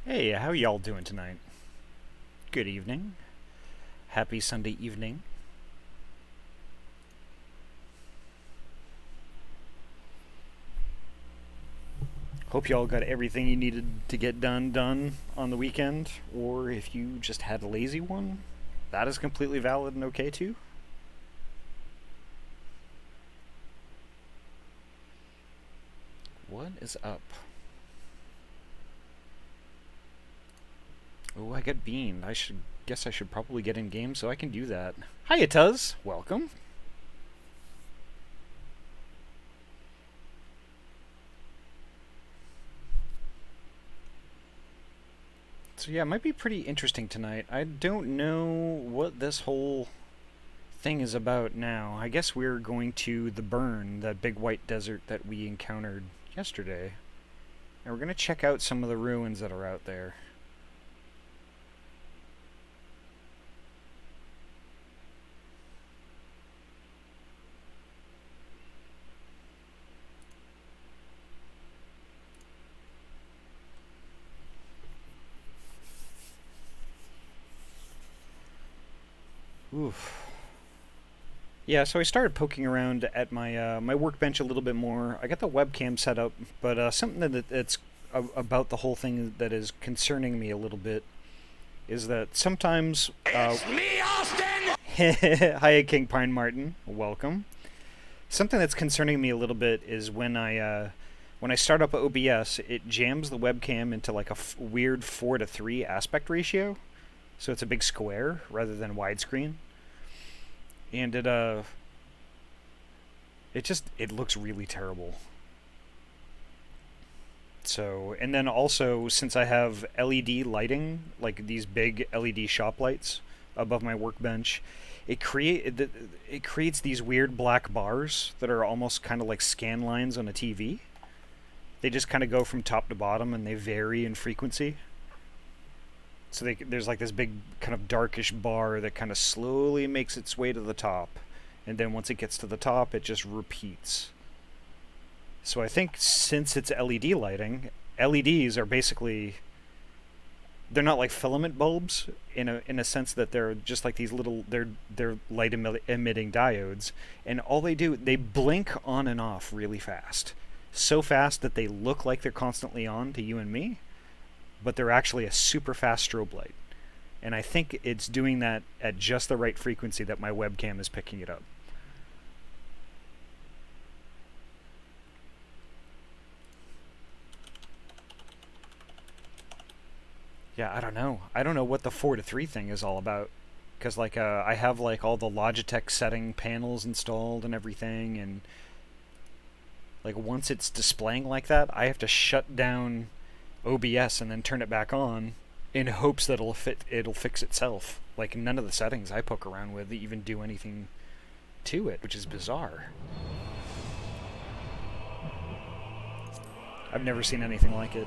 Hey, how y'all doing tonight? Good evening. Happy Sunday evening. Hope y'all got everything you needed to get done on the weekend, or if you just had a lazy one, that is completely valid and okay too. What is up? Oh, I got beamed. I should probably get in game so I can do that. Hiya, Tuz. Welcome. So yeah, it might be pretty interesting tonight. I don't know what this whole thing is about now. I guess we're going to the burn, that big white desert that we encountered yesterday. And we're going to check out some of the ruins that are out there. Oof. Yeah, so I started poking around at my workbench a little bit more. I got the webcam set up, but something that's about the whole thing that is concerning me a little bit is that sometimes. It's me, Austin! Hiya, King Pine Martin. Welcome. Something that's concerning me a little bit is when I start up OBS, it jams the webcam into like a weird 4:3 aspect ratio, so it's a big square rather than widescreen, and it looks really terrible. So, and then also since I have LED lighting, like these big LED shop lights above my workbench, it creates these weird black bars that are almost kind of like scan lines on a TV. They just kind of go from top to bottom and they vary in frequency. So there's like this big kind of darkish bar that kind of slowly makes its way to the top, and then once it gets to the top, it just repeats. So I think since it's LED lighting, LEDs are basically, they're not like filament bulbs in a sense that they're just like these little, they're light emitting diodes, and all they do, they blink on and off really fast, so fast that they look like they're constantly on to you and me, but they're actually a super fast strobe light. And I think it's doing that at just the right frequency that my webcam is picking it up. Yeah, I don't know. I don't know what the 4:3 thing is all about. Because, like, I have, like, all the Logitech setting panels installed and everything, and, like, once it's displaying like that, I have to shut down OBS and then turn it back on in hopes that it'll fix itself. Like, none of the settings I poke around with even do anything to it, which is bizarre. I've never seen anything like it.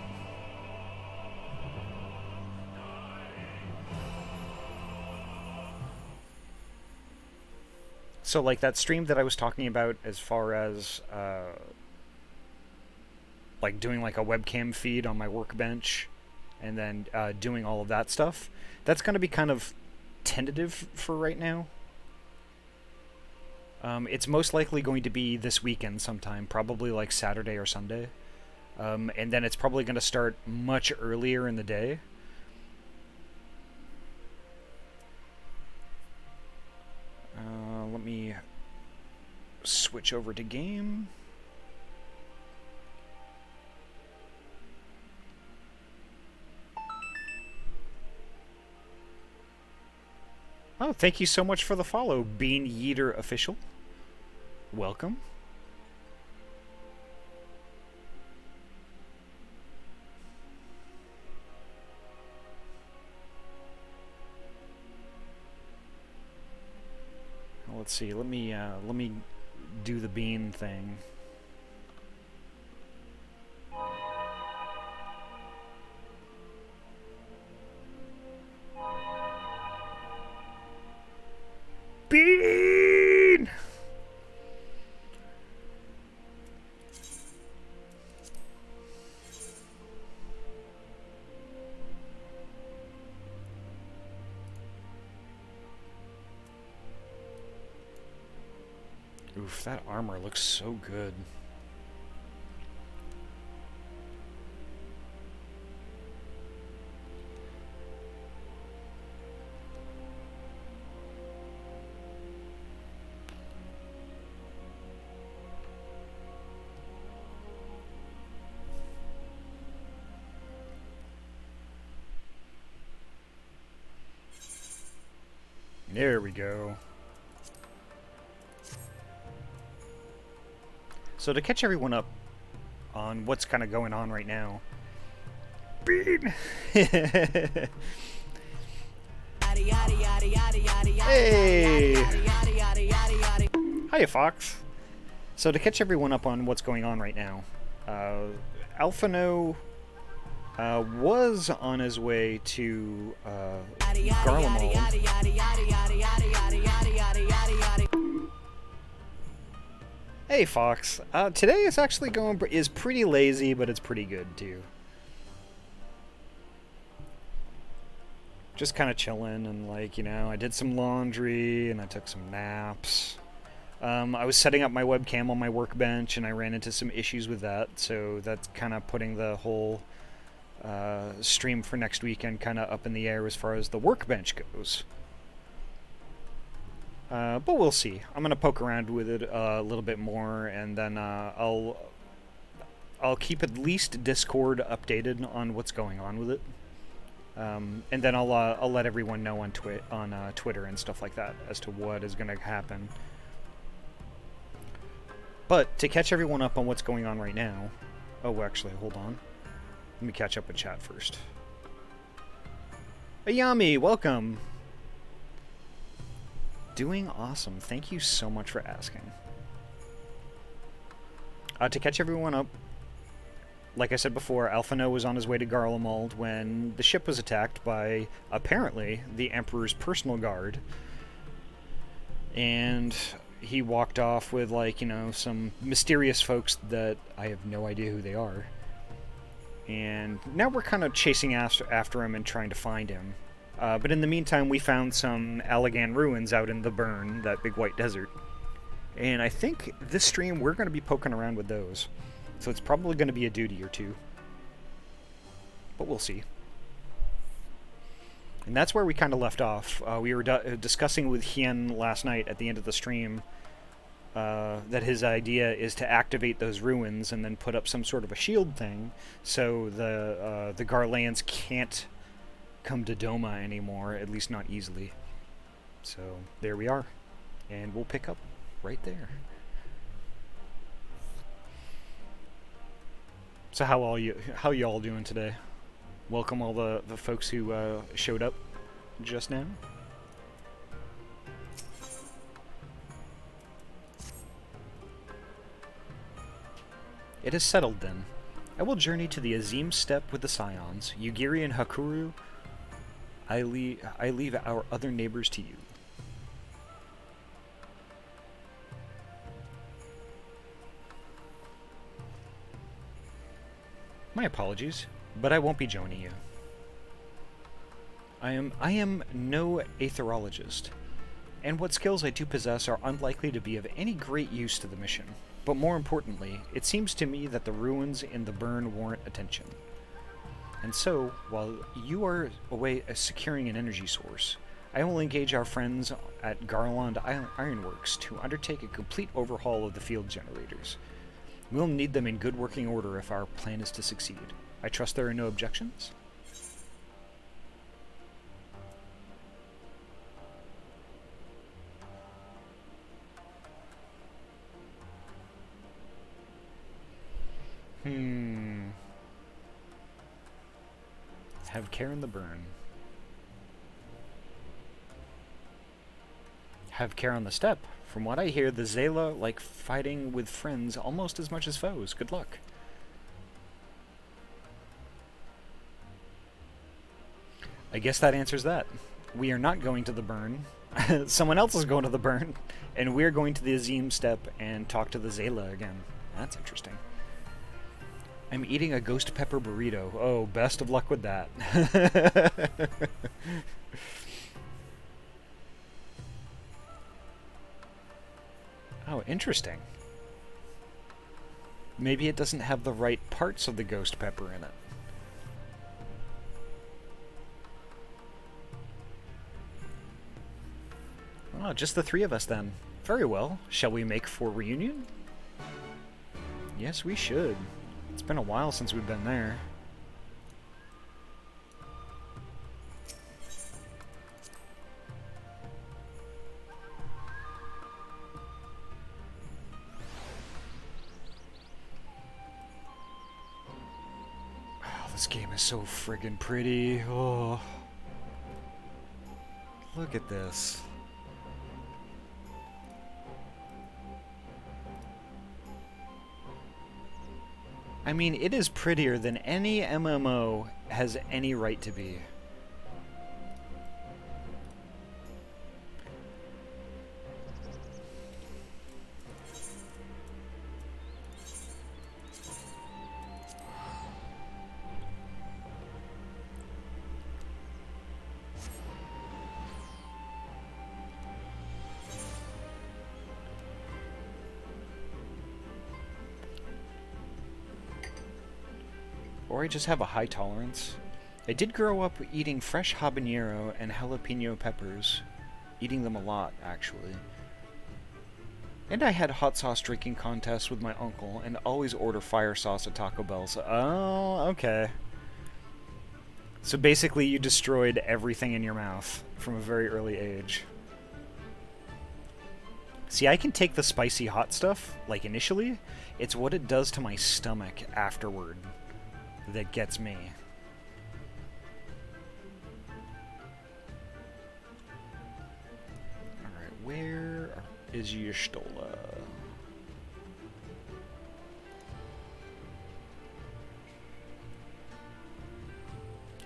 So, like, that stream that I was talking about as far as like doing like a webcam feed on my workbench and then doing all of that stuff, that's going to be kind of tentative for right now. It's most likely going to be this weekend sometime, probably like Saturday or Sunday. And then it's probably going to start much earlier in the day. Let me switch over to game. Oh, thank you so much for the follow, Bean Yeater Official. Welcome. Let's see. Let me do the bean thing. Bean. Oof, that armor looks so good. There we go. So to catch everyone up on what's kind of going on right now. Bean! Hey! Hiya, Fox. So to catch everyone up on what's going on right now, Alphano was on his way to Garlemald. Hey, Fox. Today is actually is pretty lazy, but it's pretty good too. Just kind of chilling and I did some laundry and I took some naps. I was setting up my webcam on my workbench and I ran into some issues with that, so that's kind of putting the whole stream for next weekend kind of up in the air as far as the workbench goes. But we'll see. I'm gonna poke around with it a little bit more, and then I'll keep at least Discord updated on what's going on with it, and then I'll let everyone know on Twitter and stuff like that as to what is gonna happen. But to catch everyone up on what's going on right now, oh, actually, hold on. Let me catch up with chat first. Ayami, welcome. Doing awesome. Thank you so much for asking. To catch everyone up, like I said before, Alphano was on his way to Garlemald when the ship was attacked by, apparently, the Emperor's personal guard. And he walked off with, some mysterious folks that I have no idea who they are. And now we're kind of chasing after him and trying to find him. But in the meantime, we found some Allagan ruins out in the Burn, that big white desert. And I think this stream, we're going to be poking around with those. So it's probably going to be a duty or two. But we'll see. And that's where we kind of left off. We were discussing with Hien last night at the end of the stream that his idea is to activate those ruins and then put up some sort of a shield thing so the Garlands can't come to Doma anymore, at least not easily. So there we are, and we'll pick up right there. So how you all doing today? Welcome all the folks who showed up just now. It is settled then. I will journey to the Azim Steppe with the Scions, Yugiri and Hakuru. I leave our other neighbors to you. My apologies, but I won't be joining you. I am no aetherologist, and what skills I do possess are unlikely to be of any great use to the mission. But more importantly, it seems to me that the ruins in the Burn warrant attention. And so, while you are away securing an energy source, I will engage our friends at Garland Ironworks to undertake a complete overhaul of the field generators. We'll need them in good working order if our plan is to succeed. I trust there are no objections? Have care in the Burn. Have care on the steppe. From what I hear, the Zela like fighting with friends almost as much as foes. Good luck. I guess that answers that. We are not going to the Burn. Someone else is going to the Burn, and we're going to the Azim Steppe and talk to the Zela again. That's interesting. I'm eating a ghost pepper burrito. Oh, best of luck with that. Oh, Interesting. Maybe it doesn't have the right parts of the ghost pepper in it. Oh, just the three of us then. Very well. Shall we make for reunion? Yes, we should. It's been a while since we've been there. Oh, this game is so friggin' pretty. Oh. Look at this. I mean, it is prettier than any MMO has any right to be. Or I just have a high tolerance. I did grow up eating fresh habanero and jalapeno peppers. Eating them a lot, actually. And I had hot sauce drinking contests with my uncle and always order fire sauce at Taco Bell. So, oh, okay. So basically you destroyed everything in your mouth from a very early age. See, I can take the spicy hot stuff, like initially. It's what it does to my stomach afterward that gets me. Alright, where is Y'shtola?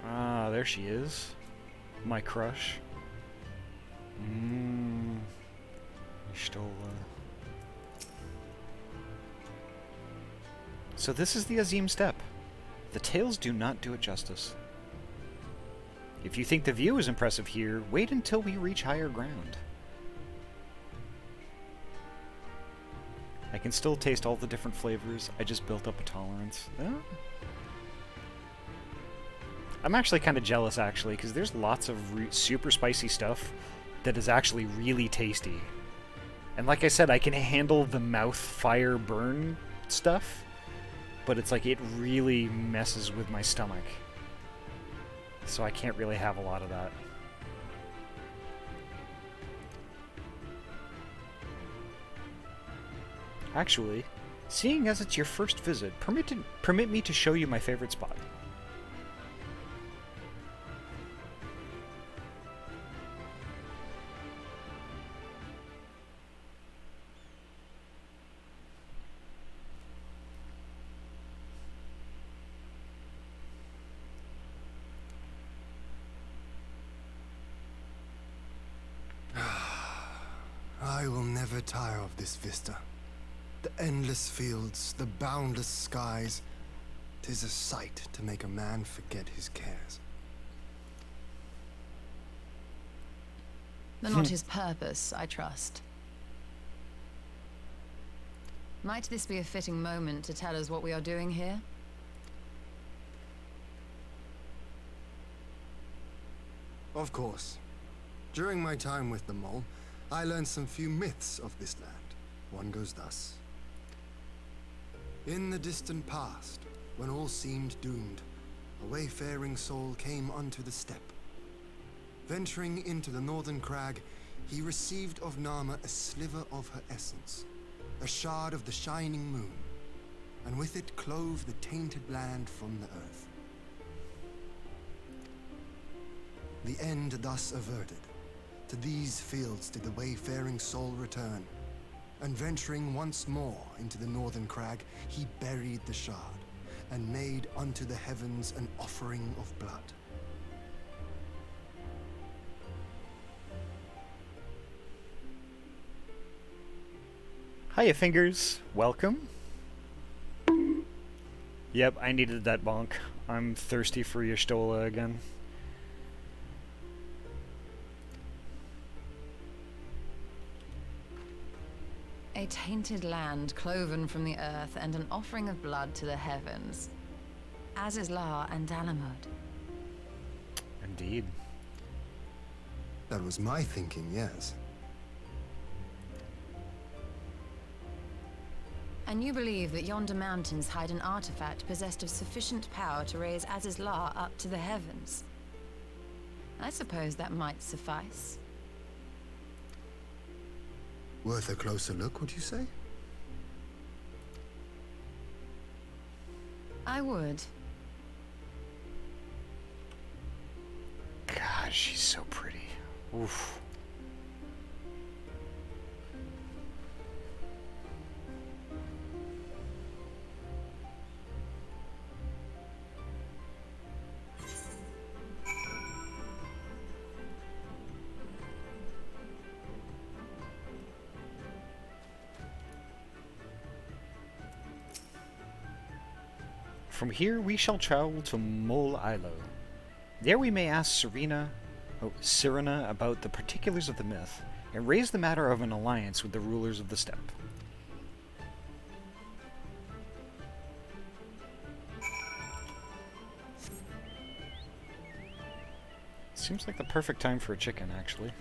Ah, there she is. My crush. Y'shtola. So this is the Azim Steppe. The tales do not do it justice. If you think the view is impressive here, wait until we reach higher ground. I can still taste all the different flavors. I just built up a tolerance. Oh. I'm actually kind of jealous, actually, because there's lots of super spicy stuff that is actually really tasty. And like I said, I can handle the mouth fire burn stuff, but it's like it really messes with my stomach. So I can't really have a lot of that. Actually, seeing as it's your first visit, permit me to show you my favorite spot. I will never tire of this vista. The endless fields, the boundless skies. 'Tis a sight to make a man forget his cares. But not his purpose, I trust. Might this be a fitting moment to tell us what we are doing here? Of course. During my time with the mole, I learned some few myths of this land. One goes thus. In the distant past, when all seemed doomed, a wayfaring soul came unto the steppe. Venturing into the northern crag, he received of Nama a sliver of her essence, a shard of the shining moon, and with it clove the tainted land from the earth. The end thus averted. To these fields did the wayfaring soul return, and venturing once more into the northern crag, he buried the shard, and made unto the heavens an offering of blood. Hiya, Fingers. Welcome. Yep, I needed that bonk. I'm thirsty for Y'shtola again. A tainted land cloven from the earth and an offering of blood to the heavens. Azizlar and Dalamud. Indeed. That was my thinking, yes. And you believe that yonder mountains hide an artifact possessed of sufficient power to raise Azizlar up to the heavens. I suppose that might suffice. Worth a closer look, would you say? I would. God, she's so pretty. Oof. From here we shall travel to Mol Ilo. There we may ask Sirena about the particulars of the myth, and raise the matter of an alliance with the rulers of the steppe. Seems like the perfect time for a chicken, actually.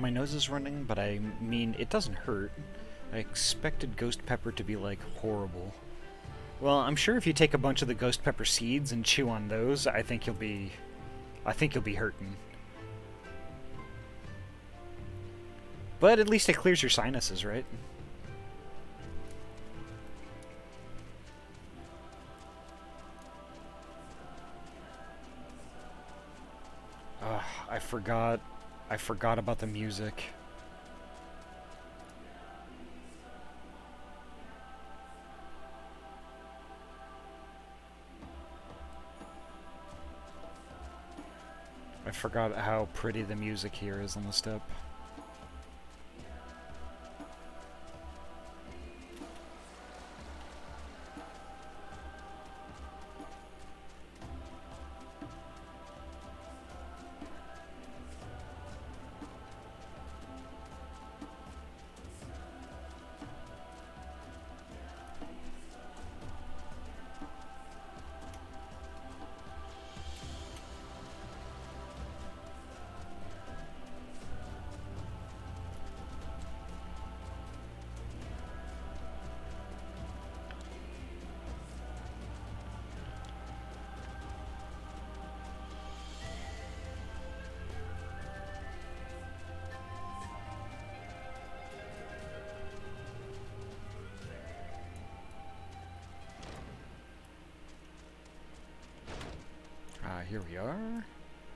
My nose is running, but I mean, it doesn't hurt. I expected ghost pepper to be, like, horrible. Well, I'm sure if you take a bunch of the ghost pepper seeds and chew on those, I think you'll be hurting. But at least it clears your sinuses, right? Ugh, I forgot about the music. I forgot how pretty the music here is on the steppe. Here we are.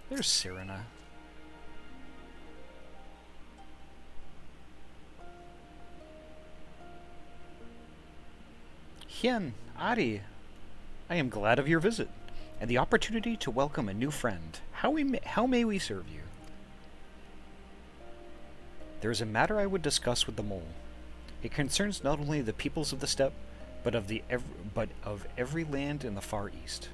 There's Sirena. Hien, Ahty, I am glad of your visit, and the opportunity to welcome a new friend. How may we serve you? There is a matter I would discuss with the mole. It concerns not only the peoples of the steppe, but of every land in the far east.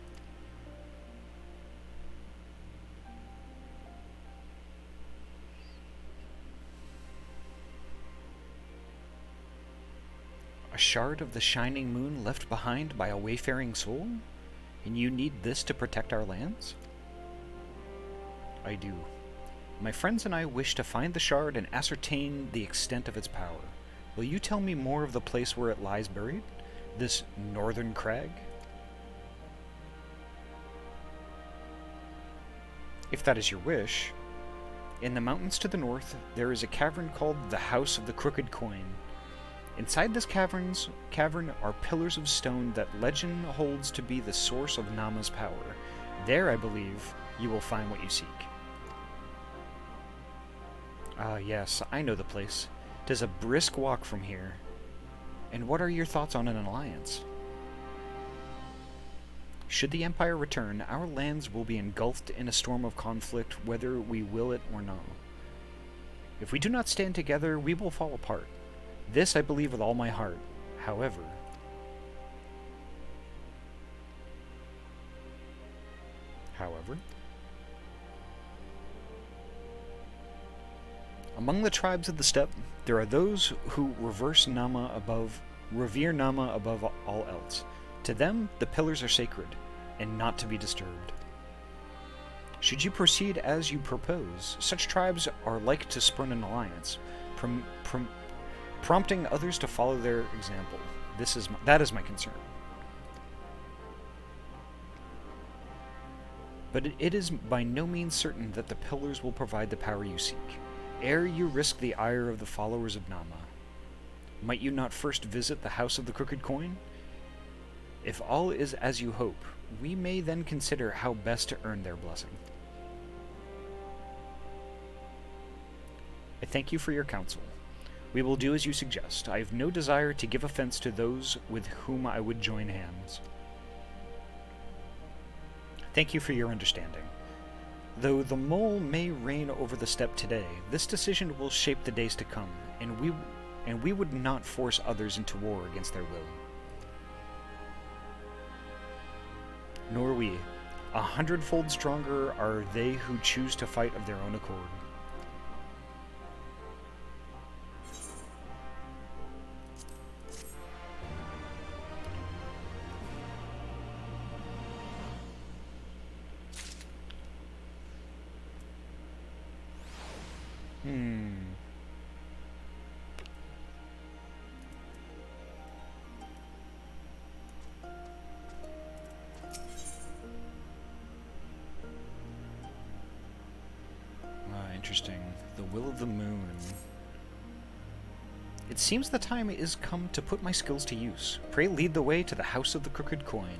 A shard of the shining moon left behind by a wayfaring soul? And you need this to protect our lands? I do. My friends and I wish to find the shard and ascertain the extent of its power. Will you tell me more of the place where it lies buried? This northern crag? If that is your wish. In the mountains to the north, there is a cavern called the House of the Crooked Coin. Inside this cavern are pillars of stone that legend holds to be the source of Nama's power. There, I believe, you will find what you seek. Ah, yes, I know the place. 'Tis a brisk walk from here. And what are your thoughts on an alliance? Should the Empire return, our lands will be engulfed in a storm of conflict, whether we will it or no. If we do not stand together, we will fall apart. This I believe with all my heart. However, Among the tribes of the steppe, there are those who revere Nama above all else. To them, the pillars are sacred, and not to be disturbed. Should you proceed as you propose, such tribes are like to spurn an alliance, prompting others to follow their example. That is my concern. But it is by no means certain that the pillars will provide the power you seek. Ere you risk the ire of the followers of Nama, might you not first visit the House of the Crooked Coin? If all is as you hope, we may then consider how best to earn their blessing. I thank you for your counsel. We will do as you suggest. I have no desire to give offense to those with whom I would join hands. Thank you for your understanding. Though the mole may reign over the steppe today, this decision will shape the days to come, and we would not force others into war against their will. Nor we. 100-fold stronger are they who choose to fight of their own accord. Interesting. The Will of the Moon. It seems the time is come to put my skills to use. Pray lead the way to the House of the Crooked Coin.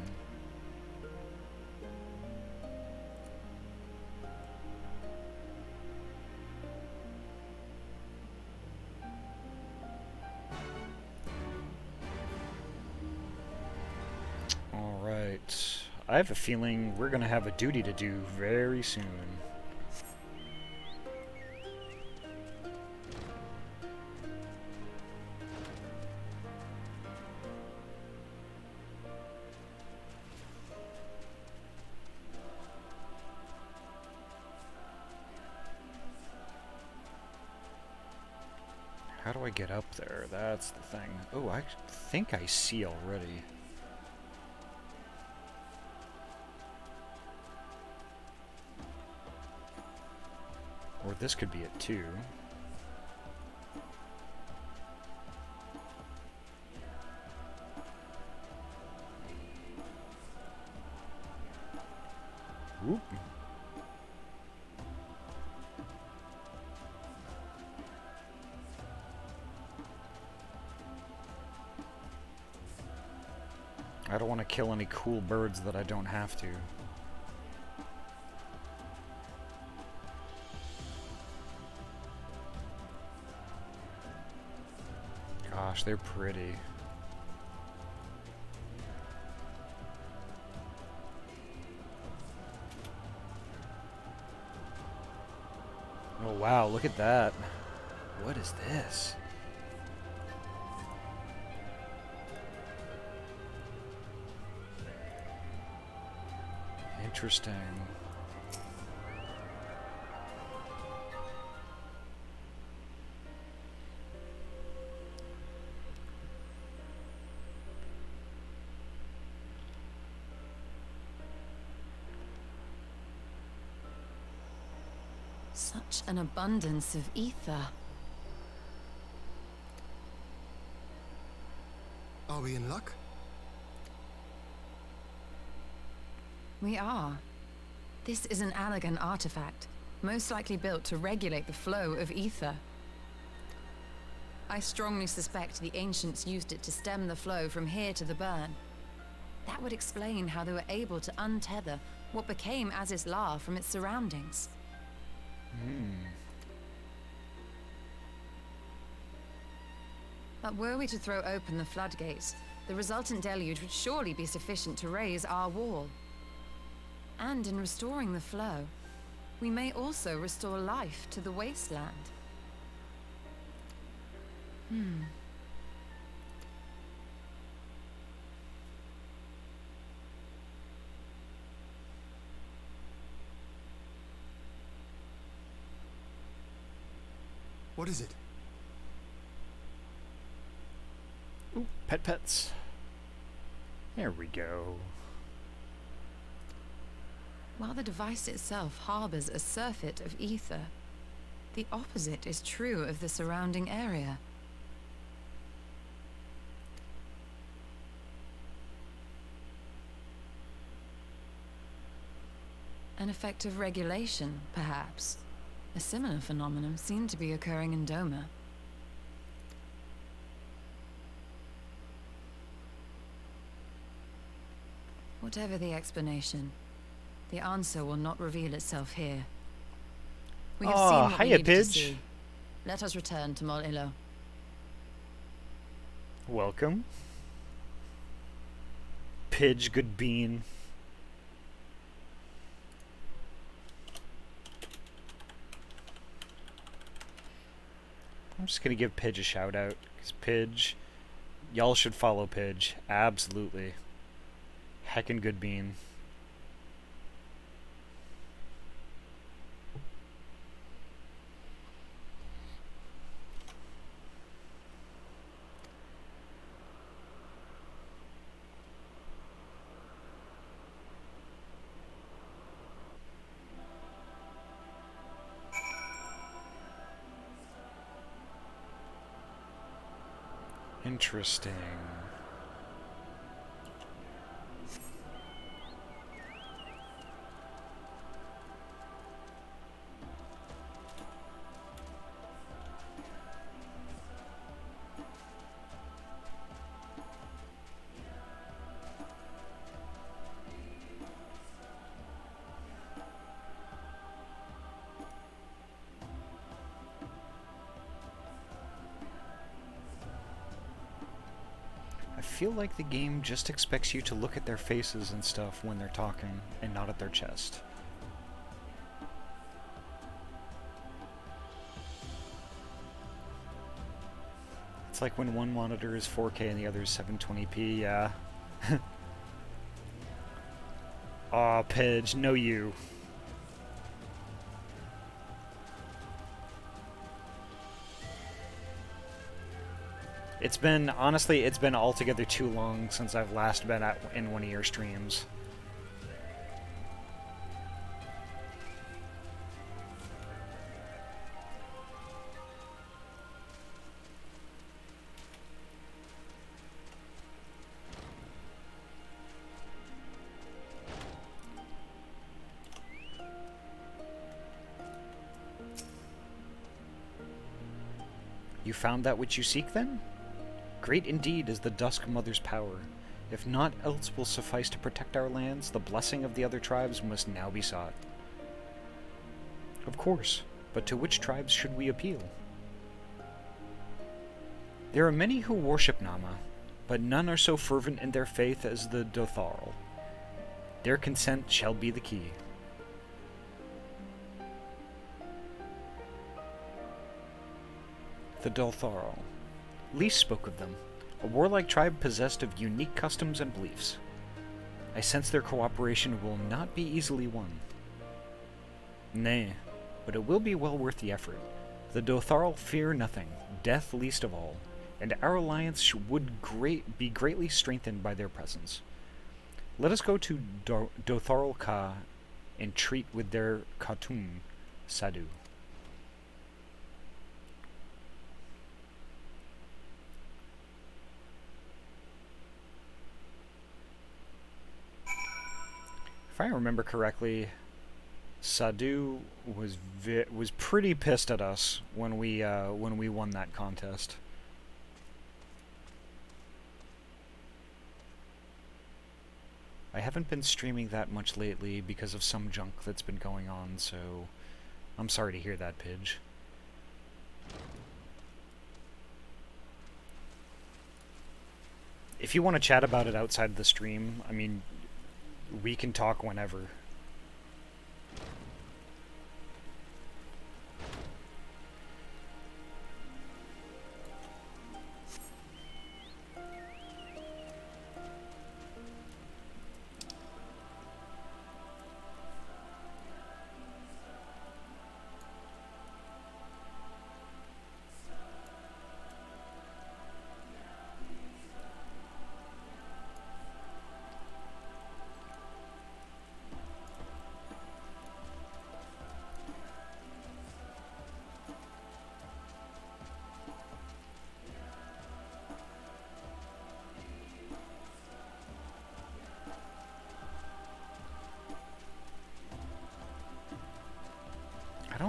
Alright. I have a feeling we're going to have a duty to do very soon. How do I get up there? That's the thing. Oh, I think I see already. Or this could be it too. Whoop. I don't want to kill any cool birds that I don't have to. Gosh, they're pretty. Oh wow, look at that. What is this? Interesting. Such an abundance of ether. Are we in luck? We are. This is an Allagan artifact, most likely built to regulate the flow of ether. I strongly suspect the ancients used it to stem the flow from here to the burn. That would explain how they were able to untether what became Aziz La from its surroundings. But were we to throw open the floodgates, the resultant deluge would surely be sufficient to raise our wall. And in restoring the flow, we may also restore life to the wasteland. What is it? Ooh, pets. There we go. While the device itself harbors a surfeit of ether, the opposite is true of the surrounding area. An effect of regulation, perhaps. A similar phenomenon seemed to be occurring in Doma. Whatever the explanation, the answer will not reveal itself here. We have seen what we hiya, needed to Pidge. see. Let us return to Mol Ilo. Welcome. Pidge, good bean. I'm just gonna give Pidge a shout out, because Pidge, y'all should follow Pidge. Absolutely. Heckin' good bean. Interesting. I feel like the game just expects you to look at their faces and stuff when they're talking, and not at their chest. It's like when one monitor is 4K and the other is 720p, yeah. Aw, Pidge, no you. Honestly, it's been altogether too long since I've last been in one of your streams. You found that which you seek, then? Great indeed is the Dusk Mother's power. If naught else will suffice to protect our lands, the blessing of the other tribes must now be sought. Of course, but to which tribes should we appeal? There are many who worship Nama, but none are so fervent in their faith as the Dotharl. Their consent shall be the key. The Dotharl. Leaf spoke of them, a warlike tribe possessed of unique customs and beliefs. I sense their cooperation will not be easily won. Nay, but it will be well worth the effort. The Dotharl fear nothing, death least of all, and our alliance would be greatly strengthened by their presence. Let us go to Dotharl Ka and treat with their Khatum, Sadu. If I remember correctly, Sadu was pretty pissed at us when we won that contest. I haven't been streaming that much lately because of some junk that's been going on, so I'm sorry to hear that, Pidge. If you want to chat about it outside the stream, I mean, we can talk whenever.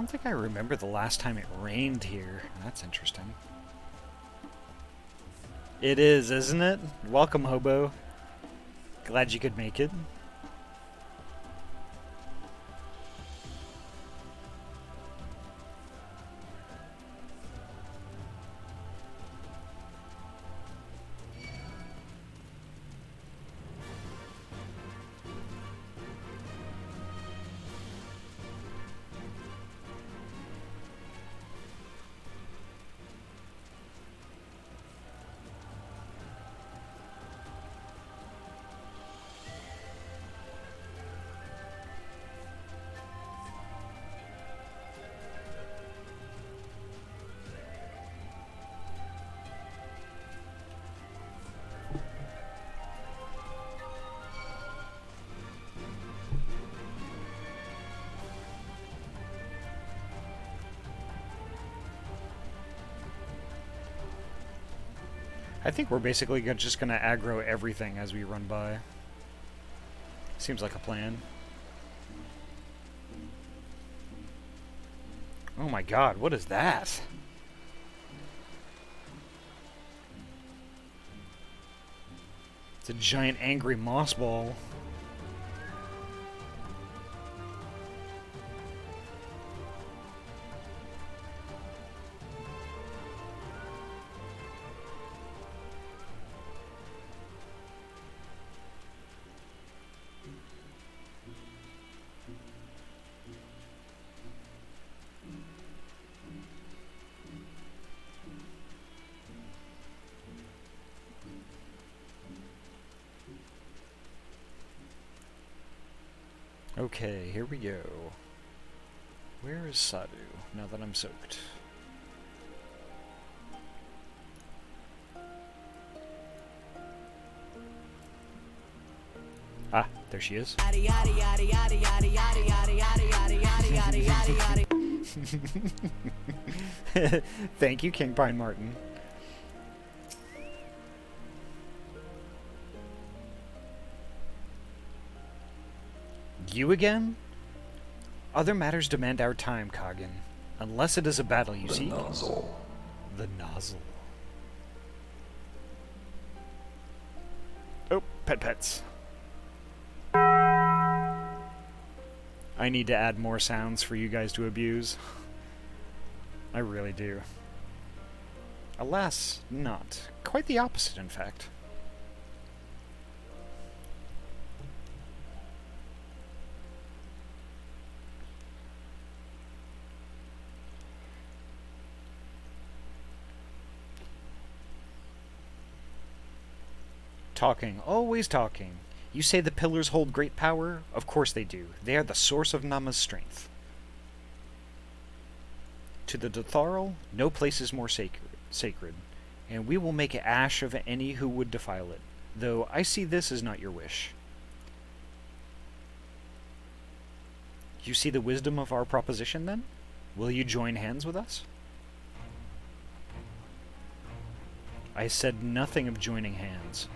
don't think I remember the last time it rained here. That's interesting. It is, isn't it? Welcome, Hobo. Glad you could make it. I think we're basically just gonna aggro everything as we run by. Seems like a plan. Oh my god, what is that? It's a giant angry moss ball. Okay, here we go. Where is Sadu, now that I'm soaked? Ah, there she is. Thank you, King Pine Martin. You again? Other matters demand our time, Kagan. Unless it is a battle you seek. Nozzle. The nozzle. Oh, pets. I need to add more sounds for you guys to abuse. I really do. Alas, not. Quite the opposite, in fact. Talking, always talking. You say the pillars hold great power? Of course they do. They are the source of Nama's strength. To the Dotharal, no place is more sacred, and we will make ash of any who would defile it, though I see this as not your wish. You see the wisdom of our proposition, then? Will you join hands with us? I said nothing of joining hands.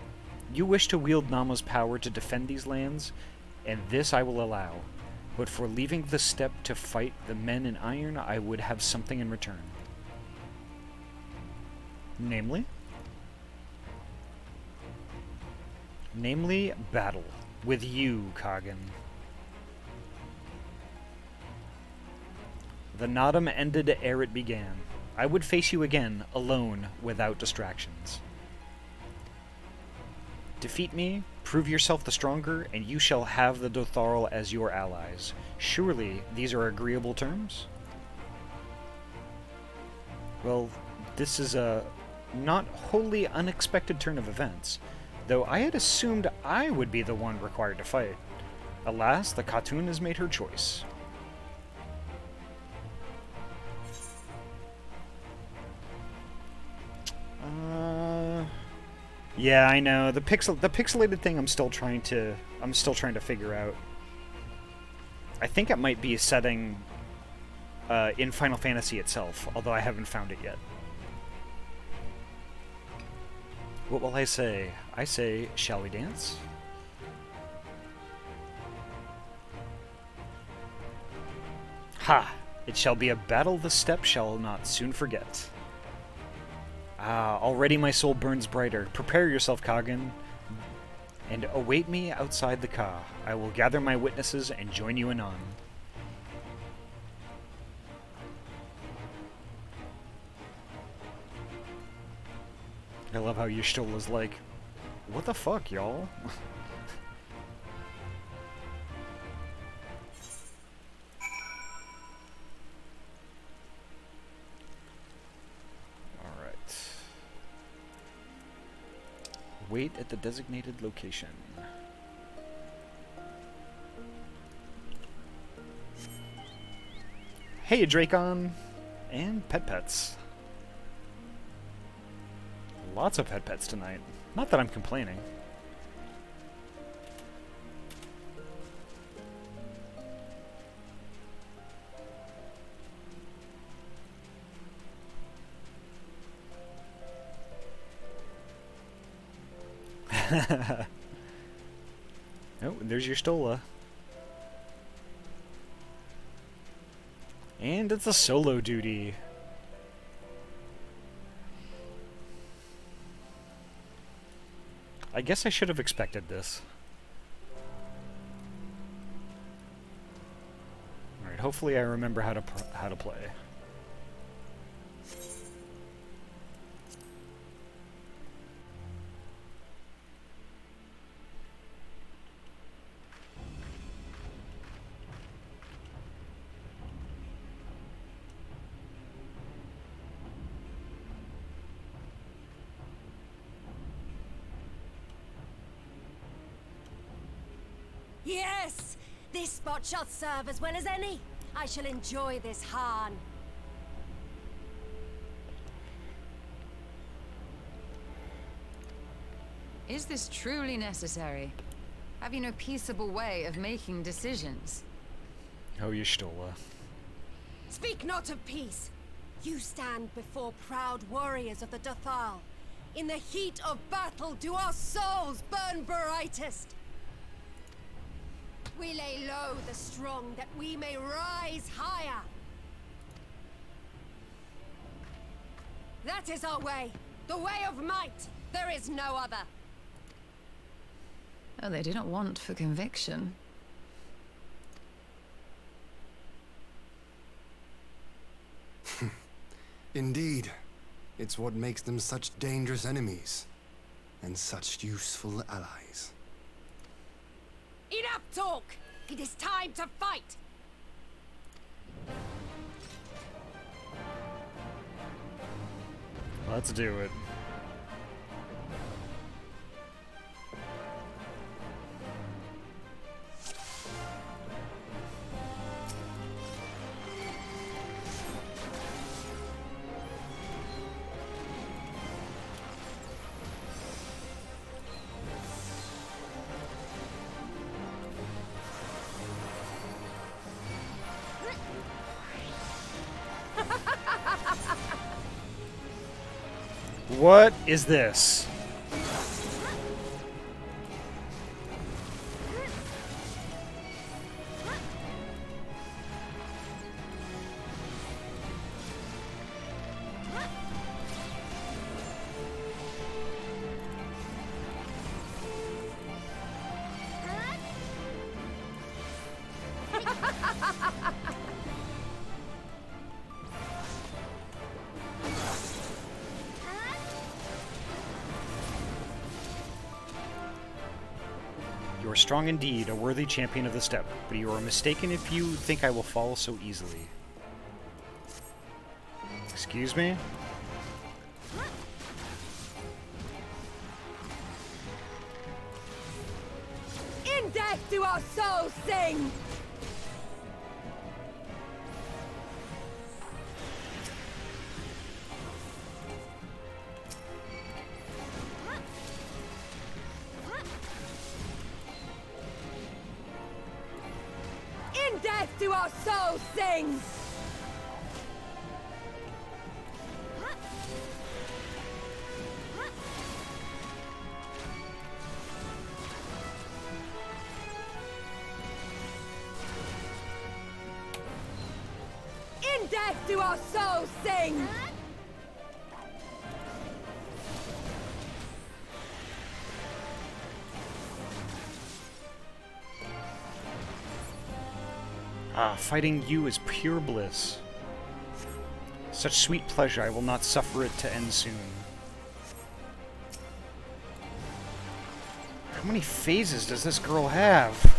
You wish to wield Nama's power to defend these lands, and this I will allow. But for leaving the steppe to fight the men in iron, I would have something in return. Namely? Namely, battle. With you, Kagan. The Nadam ended ere it began. I would face you again, alone, without distractions. Defeat me, prove yourself the stronger, and you shall have the Dotharal as your allies. Surely these are agreeable terms? Well, this is a not wholly unexpected turn of events, though I had assumed I would be the one required to fight. Alas, the Khatun has made her choice. Yeah, I know. The pixelated thing I'm still trying to figure out. I think it might be a setting in Final Fantasy itself, although I haven't found it yet. What will I say? I say, shall we dance? Ha! It shall be a battle the steppe shall not soon forget. Ah, already my soul burns brighter. Prepare yourself, Kagan, and await me outside the Ka. I will gather my witnesses and join you anon. I love how Yshtola's like, what the fuck, y'all? Alright. Wait at the designated location. Hey, Dracon! And pets. Lots of pets tonight. Not that I'm complaining. Oh, there's your Stola. And it's a solo duty. I guess I should have expected this. Alright, hopefully I remember how to play. Yes! This spot shall serve as well as any. I shall enjoy this Harn. Is this truly necessary? Have you no peaceable way of making decisions? Oh, Y'shtola. Speak not of peace. You stand before proud warriors of the Dathal. In the heat of battle do our souls burn brightest. We lay low the strong that we may rise higher. That is our way. The way of might. There is no other. Oh, they didn't want for conviction. Indeed. It's what makes them such dangerous enemies. And such useful allies. Enough talk! It is time to fight! Let's do it. What is this? You are strong indeed, a worthy champion of the steppe, but you are mistaken if you think I will fall so easily. Excuse me? In death do our souls sing! In death do our souls sing! do our souls sing! Ah, fighting you is pure bliss. Such sweet pleasure, I will not suffer it to end soon. How many phases does this girl have?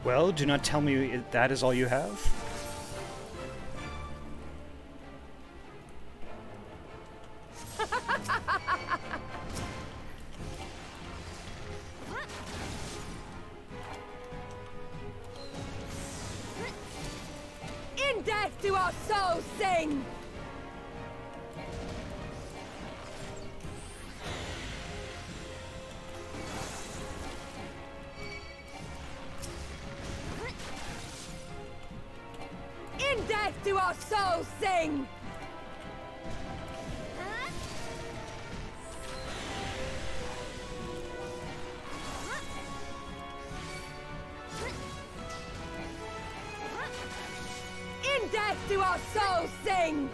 Well, do not tell me that is all you have. In death do our souls sing! In death do our souls sing! In death do our souls sing!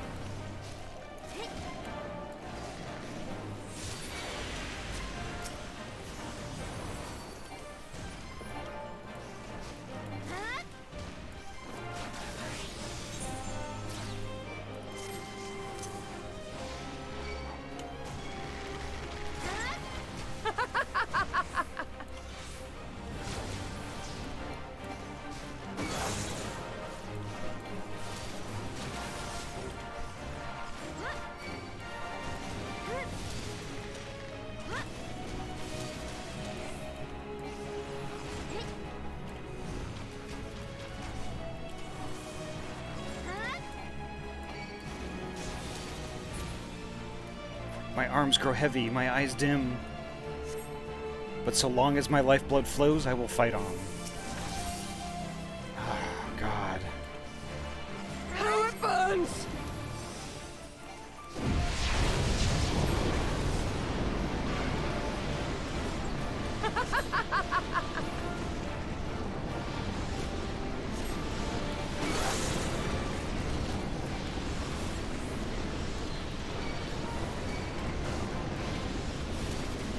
My arms grow heavy, my eyes dim. But so long as my lifeblood flows, I will fight on. Oh, God. How it burns!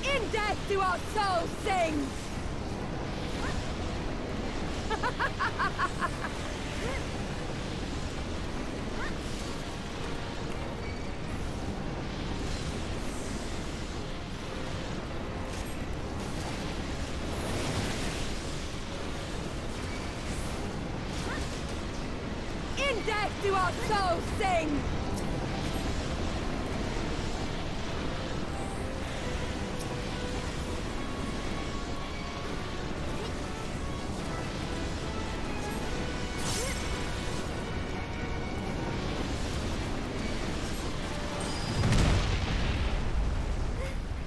In death do our souls sing! In death do our souls sing!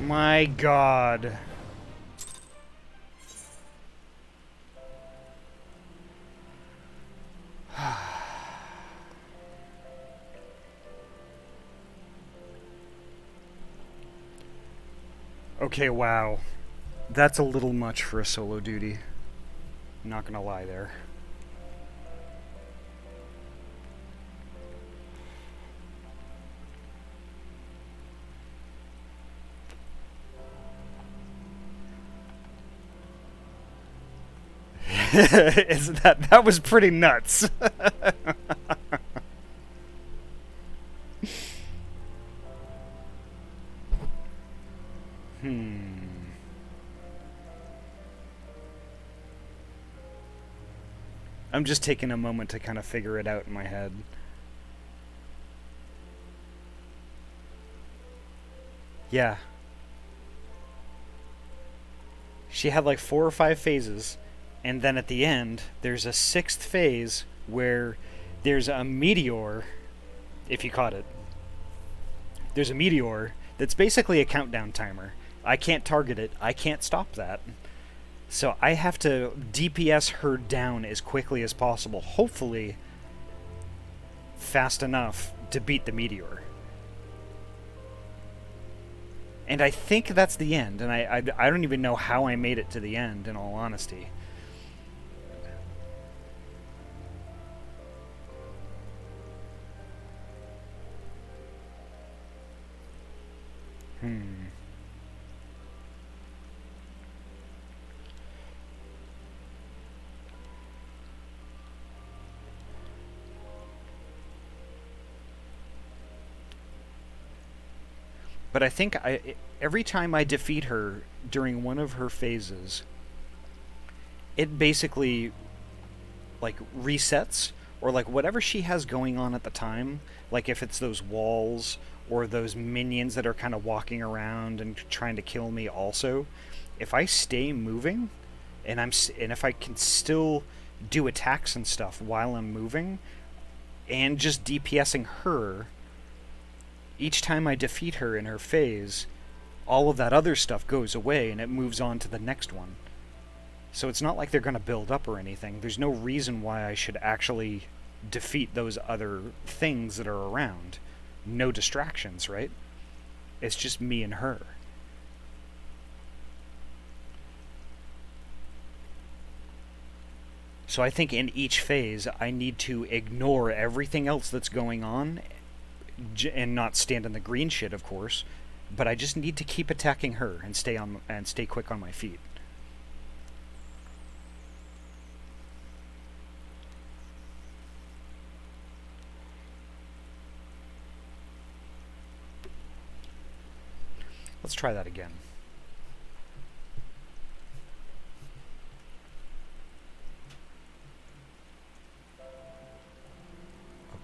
My God. Okay, wow. That's a little much for a solo duty. Not gonna lie there. That was pretty nuts. I'm just taking a moment to kind of figure it out in my head. Yeah. She had like 4 or 5 phases, and then at the end, there's a 6th phase where there's a meteor, if you caught it. There's a meteor that's basically a countdown timer. I can't target it. I can't stop that. So I have to DPS her down as quickly as possible, hopefully fast enough to beat the meteor. And I think that's the end, and I don't even know how I made it to the end, in all honesty. But I think every time I defeat her during one of her phases, it basically like resets, or like whatever she has going on at the time, like if it's those walls or those minions that are kind of walking around and trying to kill me also, if I stay moving and if I can still do attacks and stuff while I'm moving and just DPSing her, each time I defeat her in her phase, all of that other stuff goes away and it moves on to the next one. So it's not like they're going to build up or anything. There's no reason why I should actually defeat those other things that are around. No distractions, right? It's just me and her. So I think in each phase, I need to ignore everything else that's going on and not stand in the green shit, of course, but I just need to keep attacking her and stay quick on my feet. Let's try that again.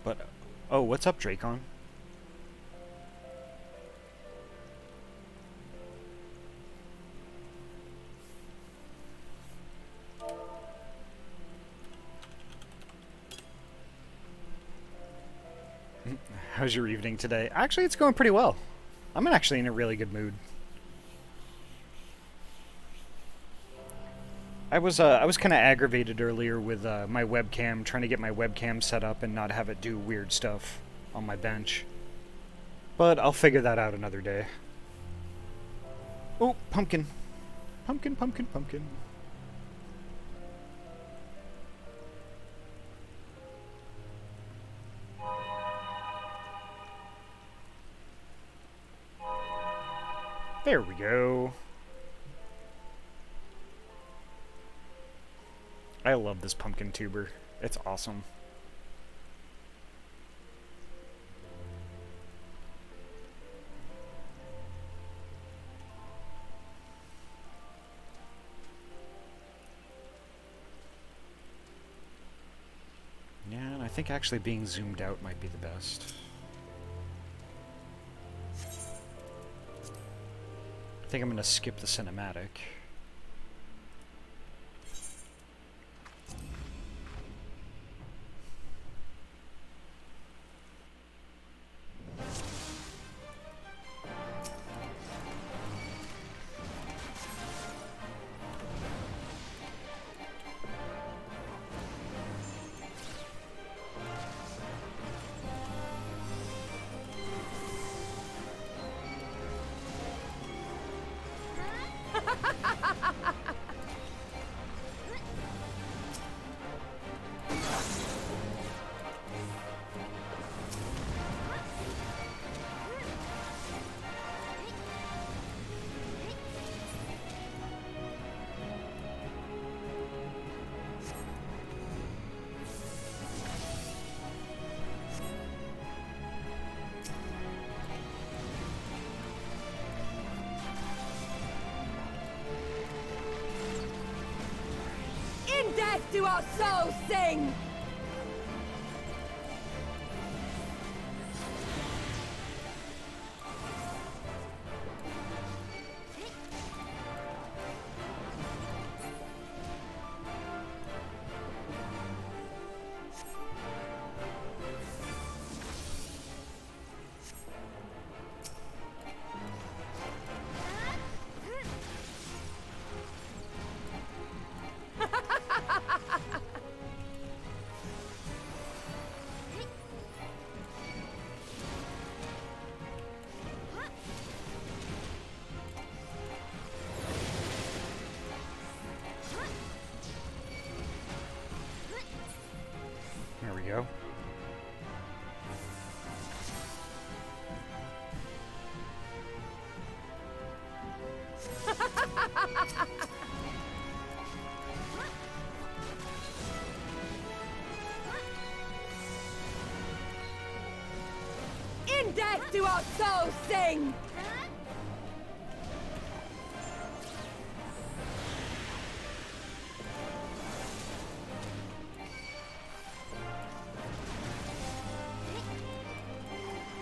But oh, what's up, Dracon? How's your evening today? Actually, it's going pretty well. I'm actually in a really good mood. I was kind of aggravated earlier with my webcam, trying to get my webcam set up and not have it do weird stuff on my bench. But I'll figure that out another day. Oh, pumpkin. Pumpkin, pumpkin, pumpkin. There we go. I love this pumpkin tuber. It's awesome. Yeah, and I think actually being zoomed out might be the best. I think I'm going to skip the cinematic. In death do our souls sing! There we go. In death do our souls sing!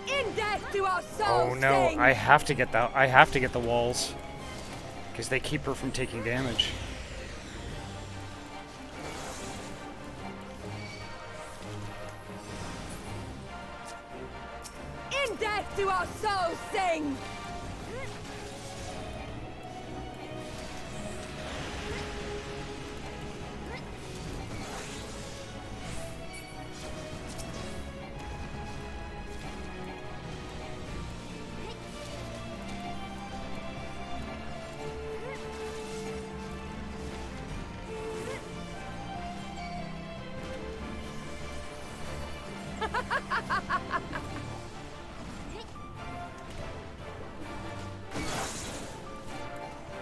In death do our souls Oh no, sing! I have to get that. I have to get the walls. Because they keep her from taking damage. In death do our souls sing!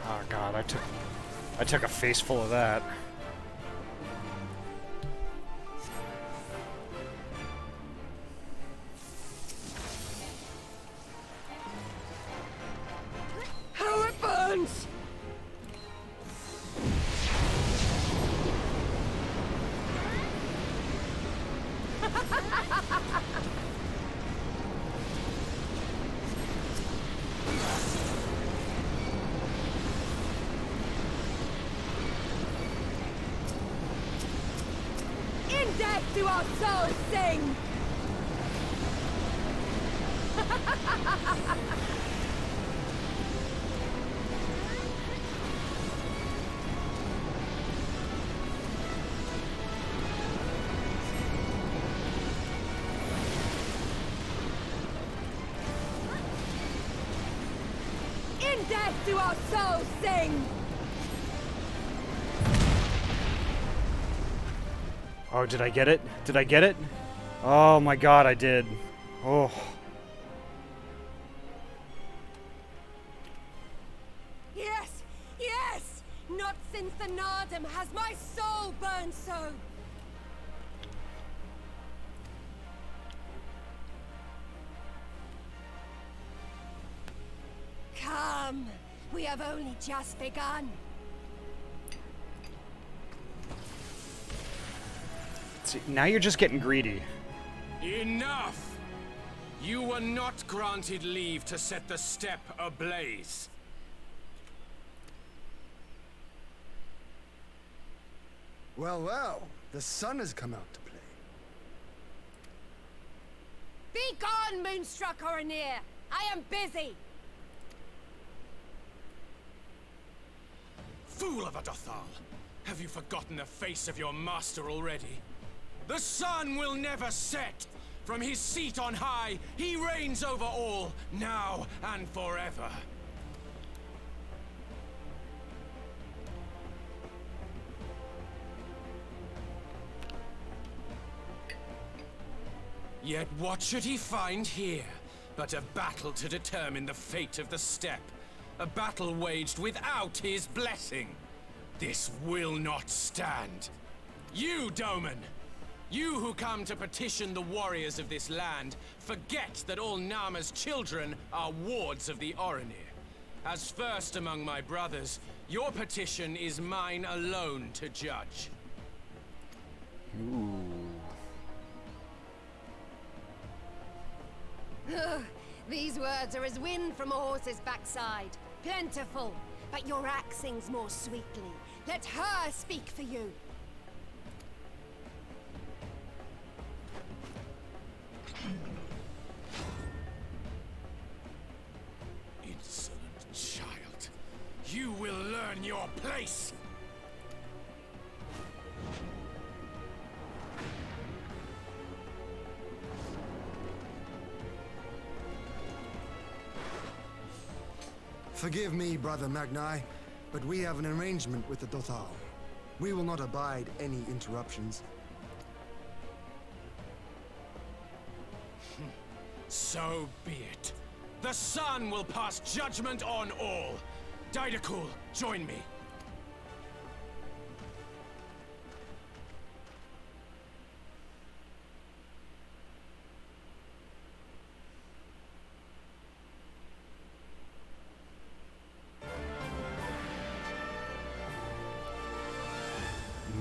Oh god, I took a face full of that. How it burns! In death do our souls sing! In death do our souls sing! Oh, did I get it? Did I get it? Oh my god, I did. Oh. Yes! Yes! Not since the Nardum has my soul burned so! Come! We have only just begun. See, now you're just getting greedy. Enough! You were not granted leave to set the steppe ablaze. Well, well, the sun has come out to play. Be gone, Moonstruck Oranir! I am busy! Fool of a Dothal! Have you forgotten the face of your master already? The sun will never set! From his seat on high, he reigns over all, now and forever. Yet what should he find here but a battle to determine the fate of the steppe? A battle waged without his blessing. This will not stand. You, Doman! You who come to petition the warriors of this land, forget that all Nama's children are wards of the Oranir. As first among my brothers, your petition is mine alone to judge. Ugh, these words are as wind from a horse's backside. Plentiful, but your axe sings more sweetly. Let her speak for you. Insolent child. You will learn your place! Forgive me, Brother Magni, but we have an arrangement with the Dothal. We will not abide any interruptions. So be it. The sun will pass judgment on all. Didakul, join me.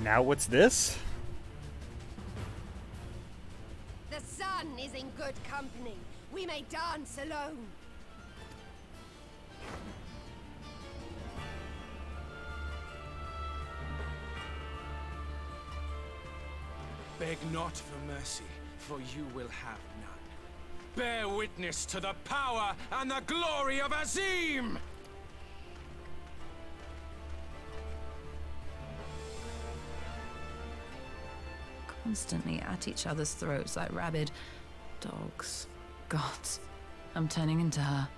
Now what's this? The sun is in good company. We may dance alone. Beg not for mercy, for you will have none. Bear witness to the power and the glory of Azim! Constantly at each other's throats like rabid dogs. Gods, I'm turning into her.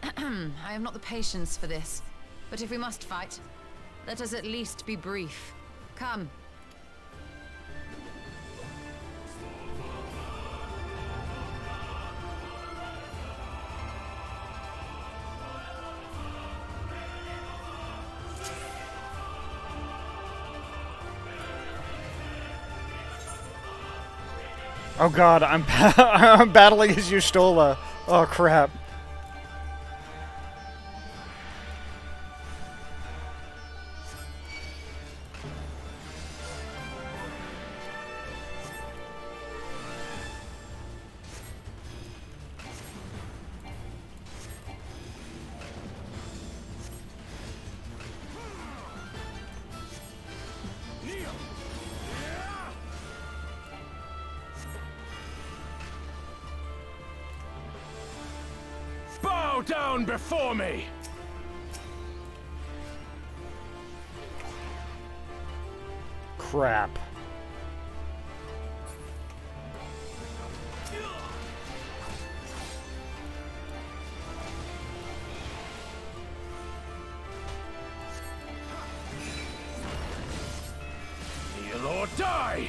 I have not the patience for this. But if we must fight, let us at least be brief. Come. Oh god, I'm I'm battling as Yustola. Oh crap. Bow down before me! Crap. Kneel or die!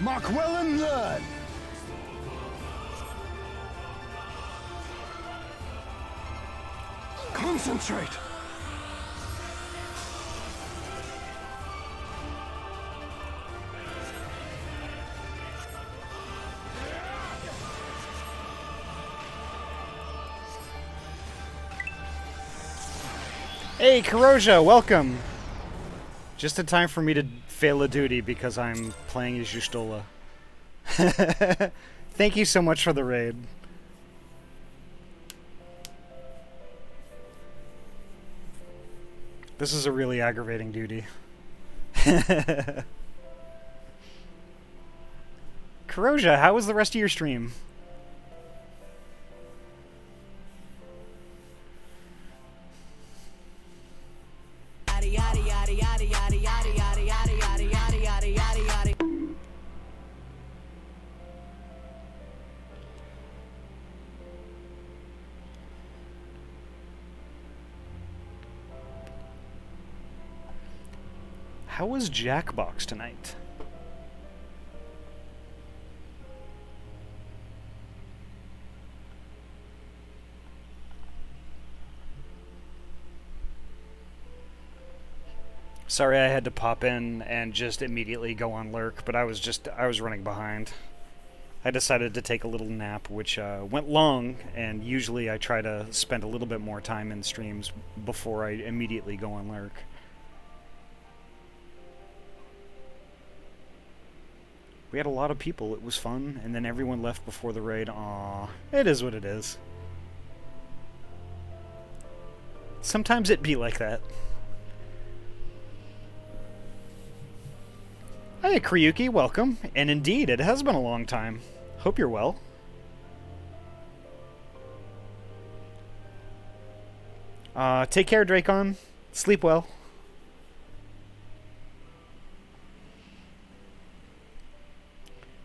Mark well and learn! Concentrate! Hey, Kuroja, welcome! Just in time for me to fail a duty because I'm playing as Yustola. Thank you so much for the raid. This is a really aggravating duty. Kuroja, how was the rest of your stream? How was Jackbox tonight? Sorry I had to pop in and just immediately go on lurk, but I was running behind. I decided to take a little nap, which went long, and usually I try to spend a little bit more time in streams before I immediately go on lurk. We had a lot of people, it was fun, and then everyone left before the raid. Aww, it is what it is. Sometimes it be like that. Hey, Kryuki, welcome. And indeed, it has been a long time. Hope you're well. Take care, Dracon. Sleep well.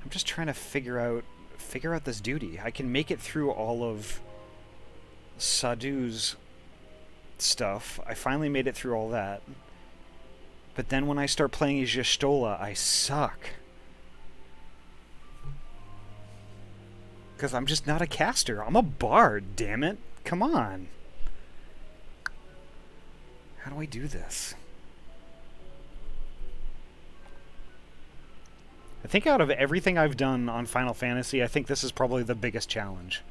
I'm just trying to figure out this duty. I can make it through all of Sadu's stuff. I finally made it through all that. But then when I start playing as Y'shtola, I suck. Because I'm just not a caster. I'm a bard, damn it. Come on. How do I do this? I think out of everything I've done on Final Fantasy, I think this is probably the biggest challenge.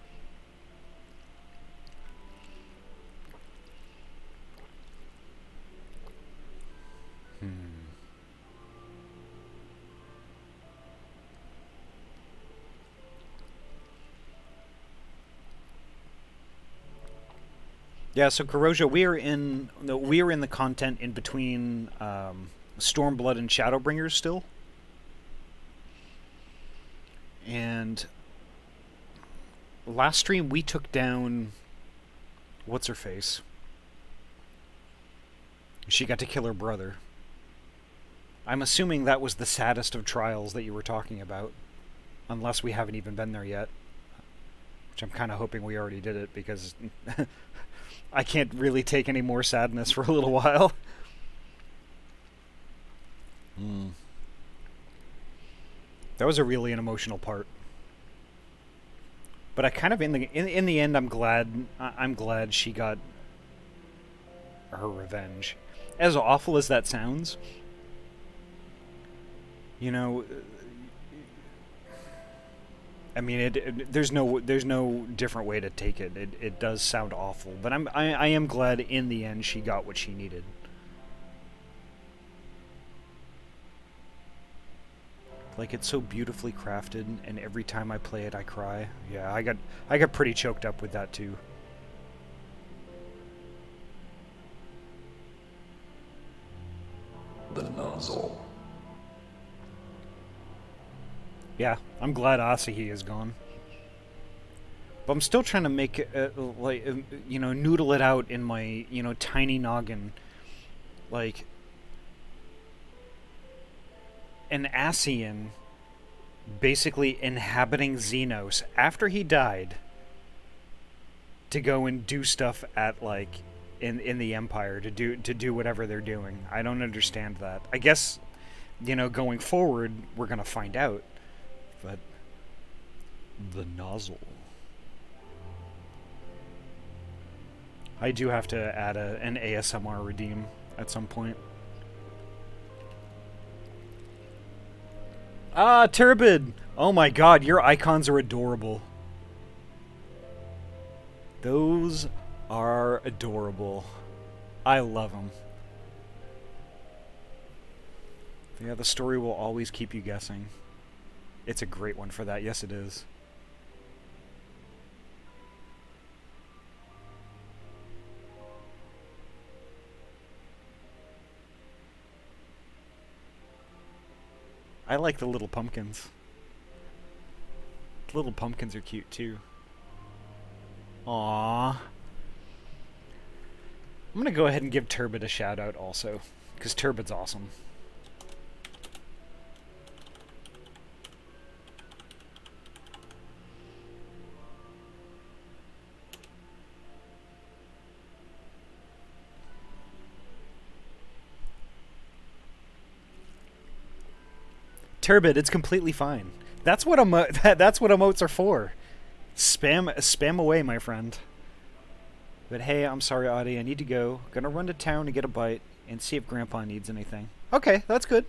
Yeah, so Kuroja, we are in the content in between Stormblood and Shadowbringers still. And last stream we took down what's her face? She got to kill her brother. I'm assuming that was the saddest of trials that you were talking about. Unless we haven't even been there yet. Which I'm kind of hoping we already did it, because I can't really take any more sadness for a little while. That was a really an emotional part. But I kind of in the end I'm glad she got her revenge. As awful as that sounds, you know, I mean, there's no different way to take it. It does sound awful, but I am glad in the end she got what she needed. Like, it's so beautifully crafted, and every time I play it, I cry. Yeah, I got pretty choked up with that too. The nozzle. Yeah, I'm glad Asahi is gone. But I'm still trying to make it, noodle it out in my, tiny noggin. Like, an Asian basically inhabiting Xenos after he died to go and do stuff at, like, in the Empire, to do whatever they're doing. I don't understand that. I guess, going forward, we're gonna find out. But the nozzle. I do have to add an ASMR redeem at some point. Ah, Turbid! Oh my god, your icons are adorable. Those are adorable. I love them. Yeah, the story will always keep you guessing. It's a great one for that. Yes, it is. I like the little pumpkins. The little pumpkins are cute too. Aww. I'm gonna go ahead and give Turbid a shout out also, because Turbid's awesome. Turbid, it's completely fine. That's what that's what emotes are for. Spam away, my friend. But hey, I'm sorry, Ahty. I need to go. Gonna run to town to get a bite and see if Grandpa needs anything. Okay, that's good.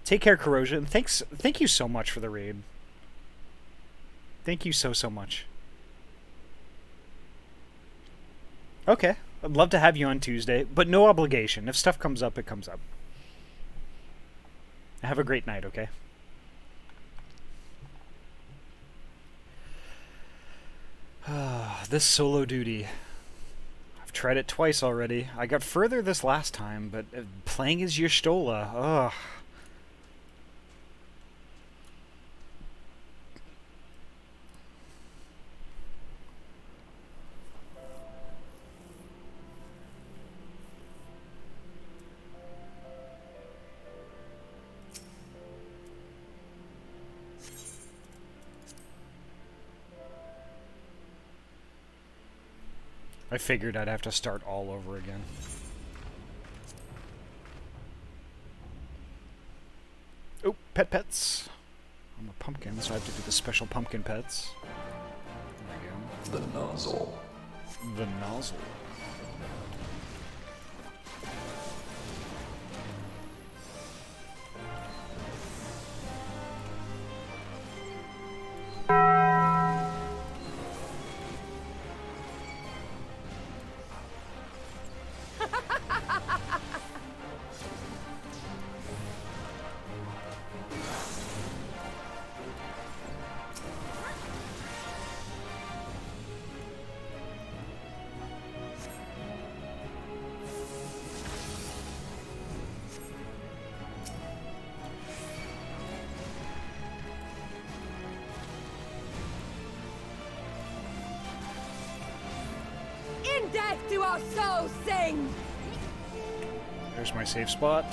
Take care, Corrosion. Thank you so much for the raid. Thank you so much. Okay, I'd love to have you on Tuesday, but no obligation. If stuff comes up, it comes up. Have a great night, okay? This solo duty. I've tried it twice already. I got further this last time, but playing as Y'shtola, ugh. I figured I'd have to start all over again. Oh, pets. I'm a pumpkin, so I have to do the special pumpkin pets. There we The nozzle. go. The nozzle. In death do our souls sing! There's my safe spot.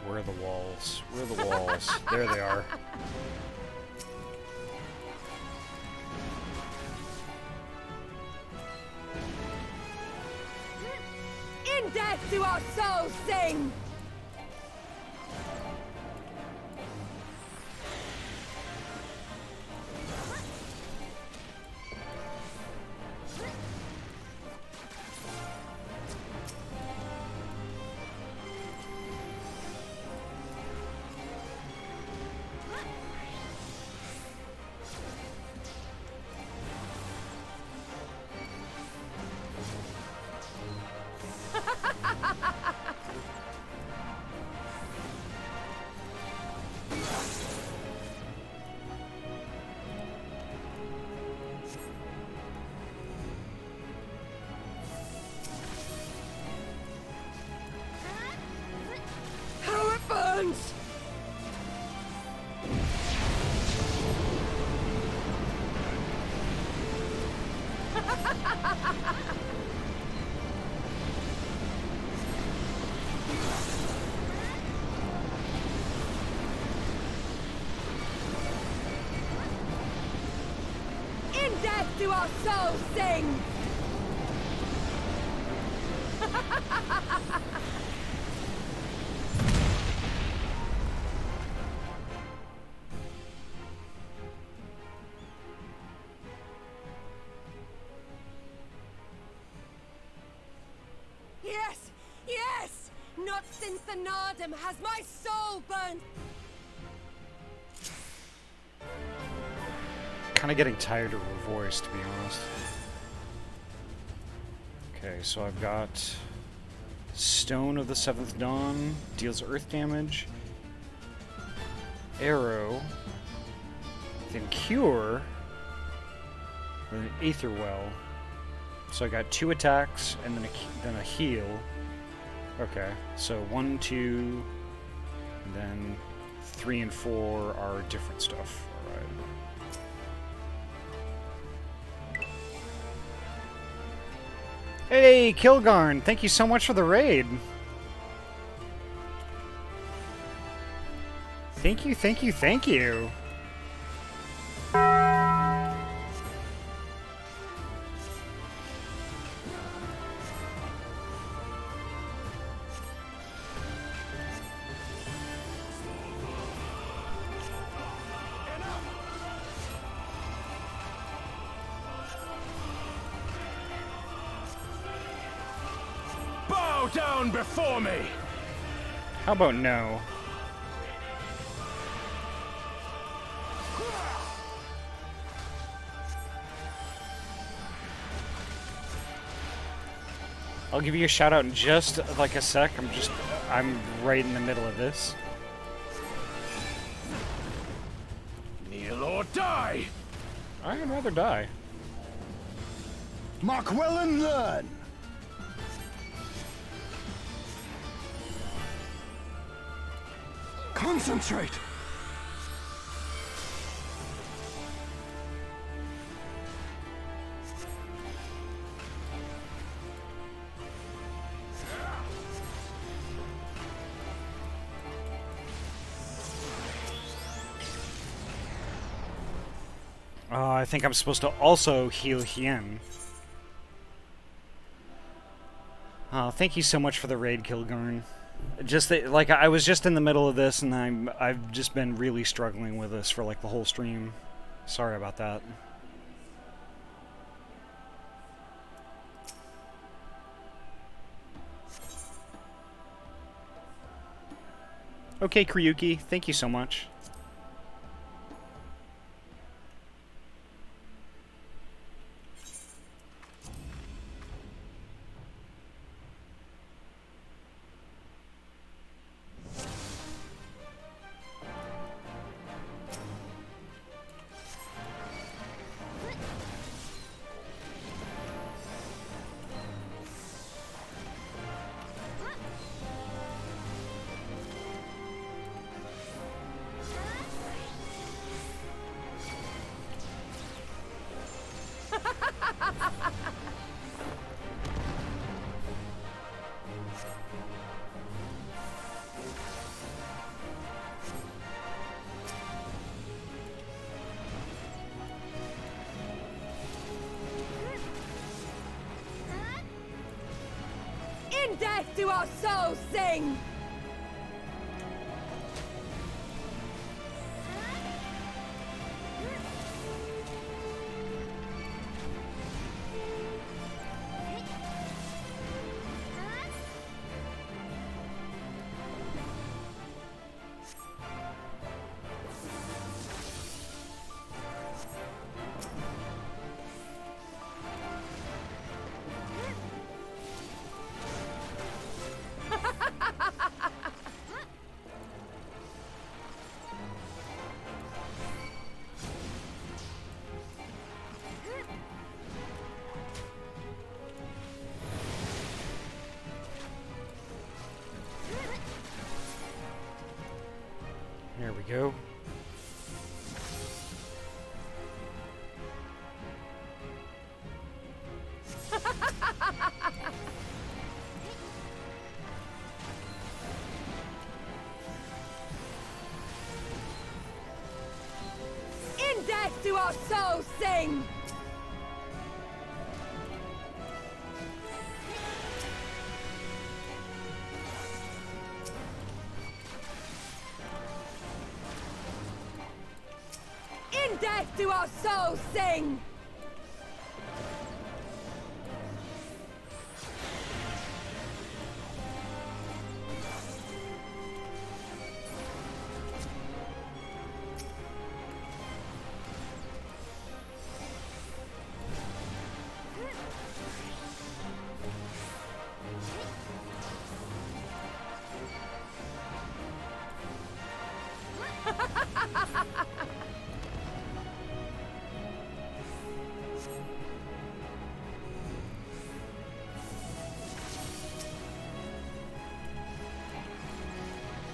Where are the walls? Where are the walls? There they are. In death do our souls sing! How it burns! In death do our souls sing! Yes! Yes! Not since the Nardum has my soul burned! Kind of getting tired of her voice, to be honest. Okay, so I've got Stone of the Seventh Dawn, deals earth damage. Arrow. Then Cure. Then an Aether Well. So I got 2 attacks and then a heal. Okay, so 1, 2, and then 3 and 4 are different stuff. Alright. Hey, Kilgarn! Thank you so much for the raid! Thank you, thank you, thank you! Bow down before me! How about no? I'll give you a shout out in just like a sec. I'm right in the middle of this. Kneel or die! I'd rather die. Mark well and learn! Concentrate! I think I'm supposed to also heal Hien. Thank you so much for the raid, Kilgorn. Just that, like, I was just in the middle of this, and I've just been really struggling with this for like the whole stream. Sorry about that. Okay, Kryuki, thank you so much. In death do our souls sing! There we go. In death do our souls sing! In death do our souls sing!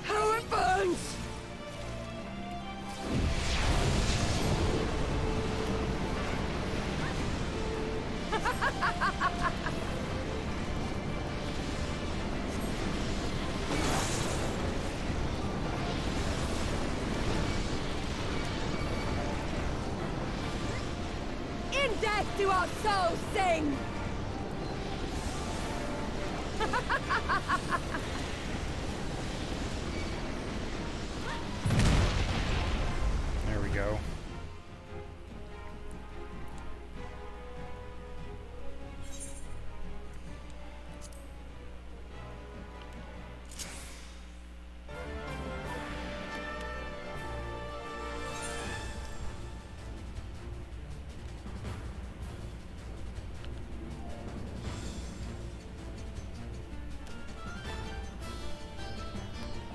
How it burns! In death do our souls sing! There we go.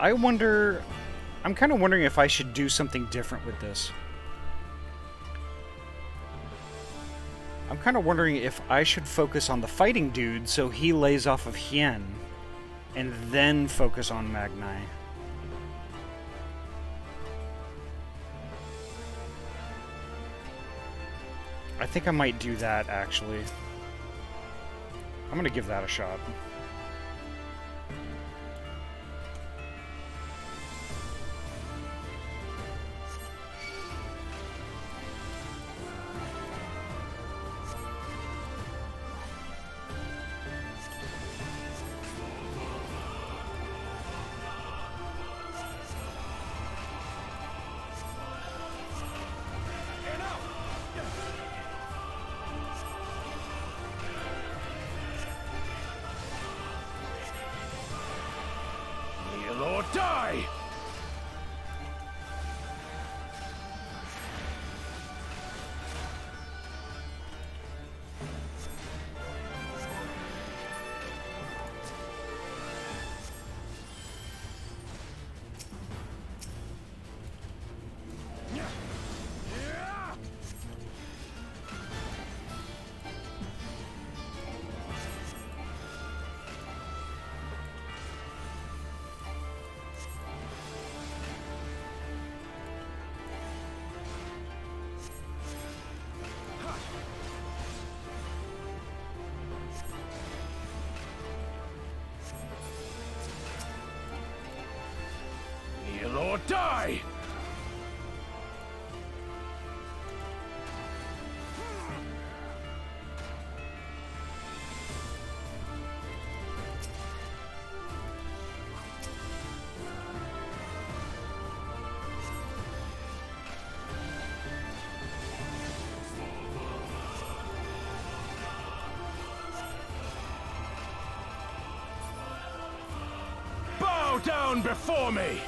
I wonder... I'm kind of wondering if I should do something different with this. I'm kind of wondering if I should focus on the fighting dude so he lays off of Hien, and then focus on Magnai. I think I might do that, actually. I'm gonna give that a shot. Kneel or die! Kneel or die! Bow down before me!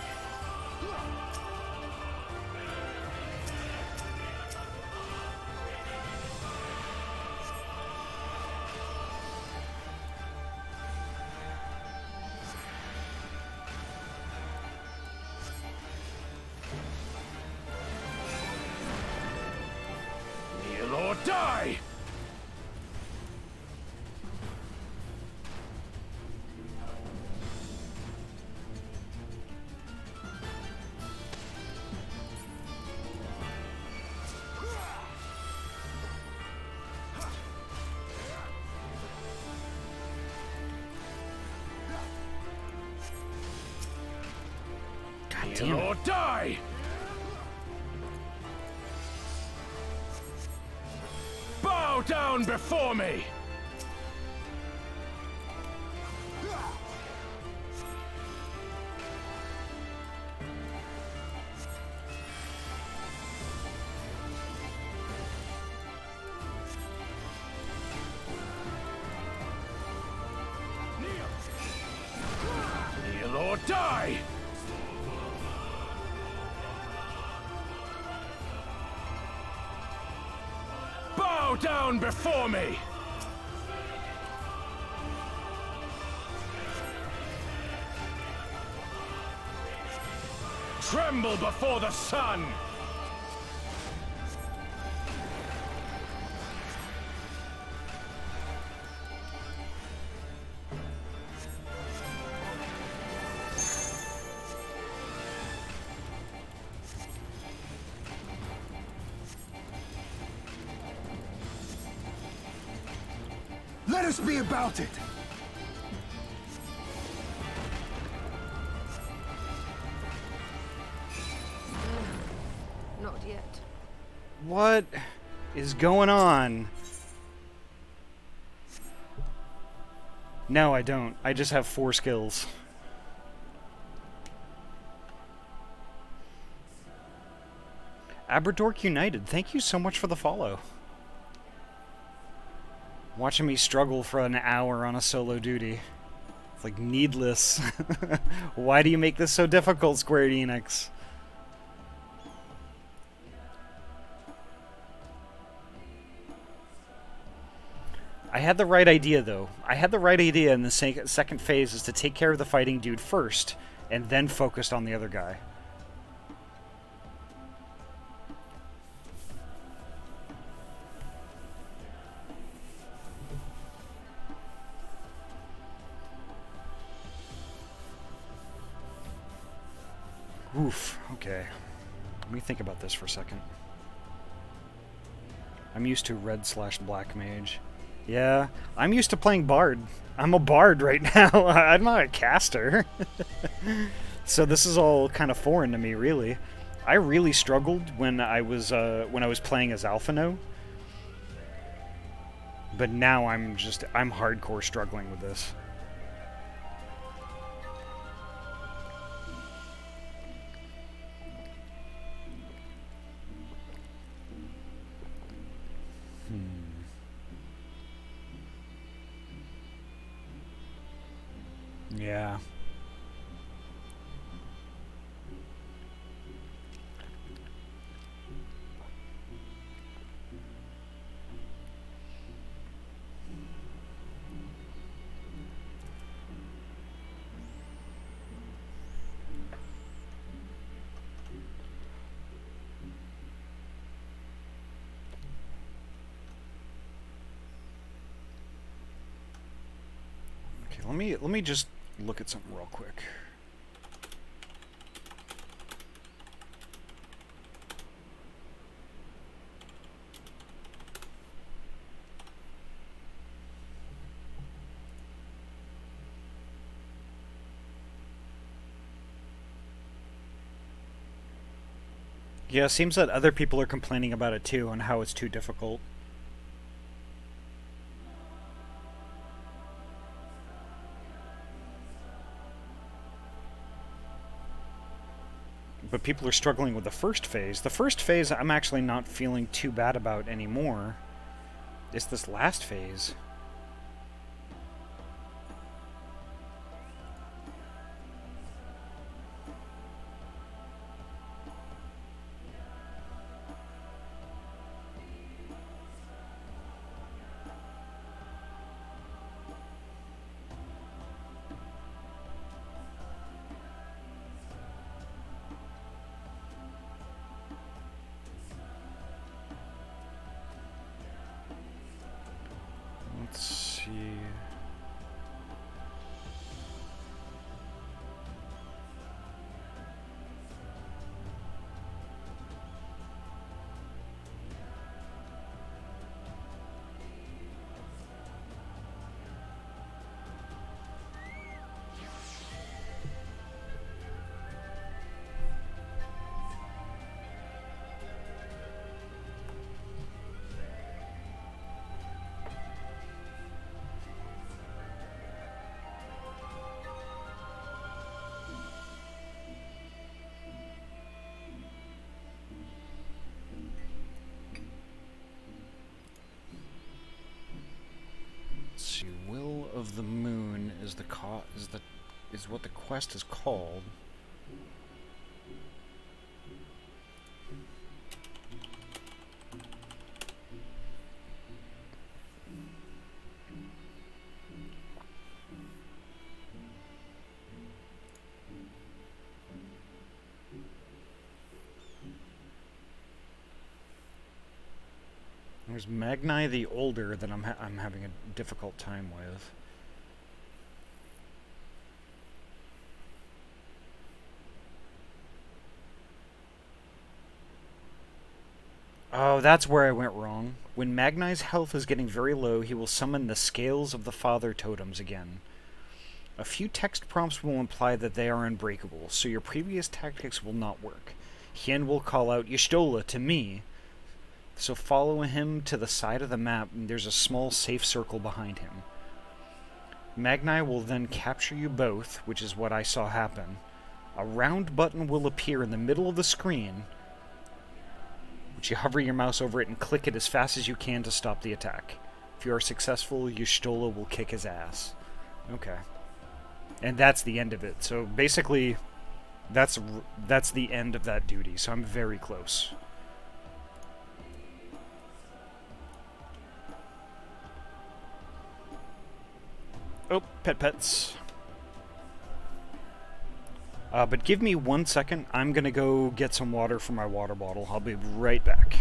Kneel or die! God Kneel damn or it. die! Bow down before me! Kneel or die! Bow down before me! Tremble before the sun! Let us be about it! Not yet. What is going on? No, I don't. I just have 4 skills. Aberdork United, thank you so much for the follow. Watching me struggle for an hour on a solo duty. It's like needless. Why do you make this so difficult, Square Enix? I had the right idea, though. I had the right idea in the second phase is to take care of the fighting dude first, and then focused on the other guy. Oof, okay. Let me think about this for a second. I'm used to red/black mage. Yeah, I'm used to playing bard. I'm a bard right now. I'm not a caster. So this is all kind of foreign to me, really. I really struggled when I was playing as Alphino. But now I'm hardcore struggling with this. Yeah. Okay, let me just look at something real quick. Yeah, it seems that other people are complaining about it too, and how it's too difficult. But people are struggling with the first phase. The first phase I'm actually not feeling too bad about anymore. It's this last phase. Let's see. Will of the Moon is what the quest is called. There's Magni the Older that I'm having a difficult time with. Oh, that's where I went wrong. When Magni's health is getting very low, he will summon the Scales of the Father totems again. A few text prompts will imply that they are unbreakable, so your previous tactics will not work. Hien will call out Y'shtola to me, so follow him to the side of the map, and there's a small safe circle behind him. Magni will then capture you both, which is what I saw happen. A round button will appear in the middle of the screen, which you hover your mouse over it and click it as fast as you can to stop the attack. If you are successful, Y'shtola will kick his ass. Okay. And that's the end of it. So basically, that's the end of that duty, so I'm very close. Oh, pets. But give me 1 second. I'm gonna go get some water for my water bottle. I'll be right back.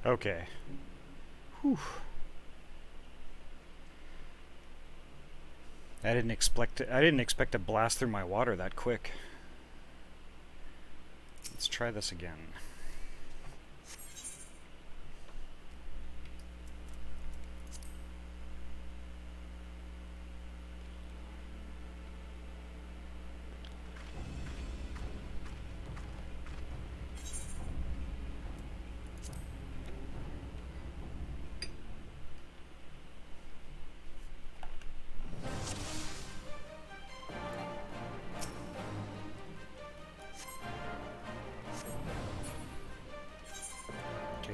Okay. Whew. I didn't expect to blast through my water that quick. Let's try this again.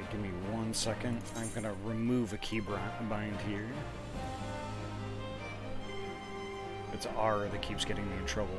Give me 1 second. I'm gonna remove a keybind here. It's R that keeps getting me in trouble.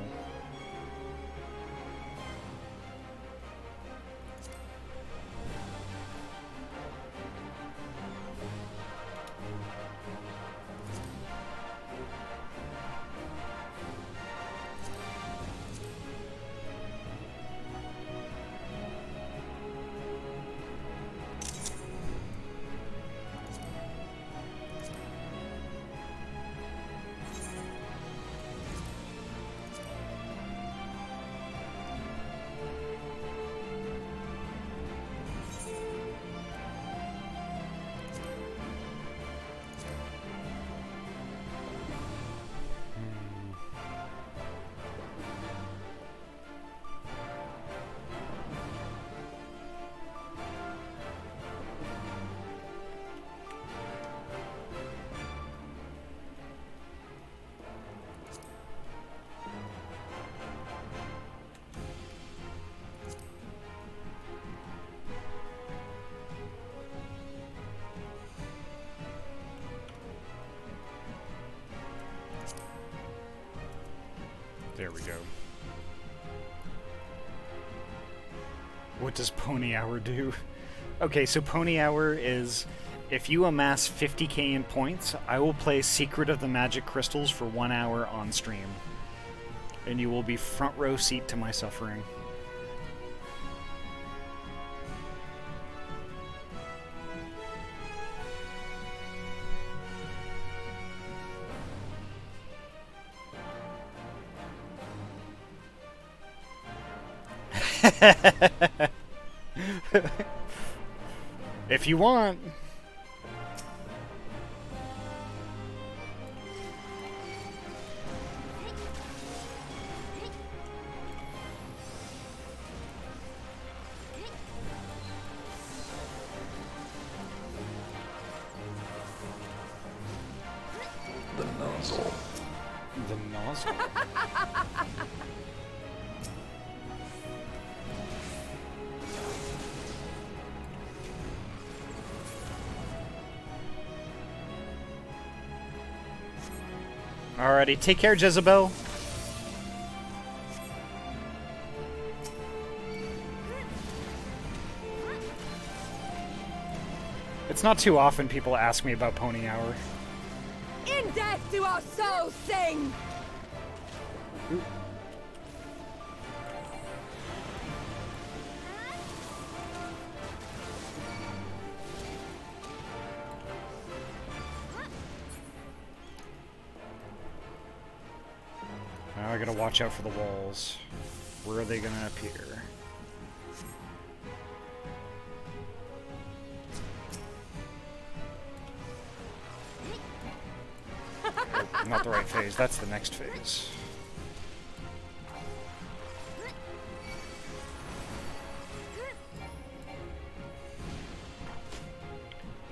There we go. What does Pony Hour do? Okay, so Pony Hour is, if you amass 50k in points, I will play Secret of the Magic Crystals for 1 hour on stream. And you will be front row seat to my suffering. If you want. The nozzle. The nozzle? Alrighty, take care, Jezebel. It's not too often people ask me about Pony Hour. In death do our souls sing! gotta watch out for the walls. Where are they gonna appear? Oh, not the right phase, that's the next phase.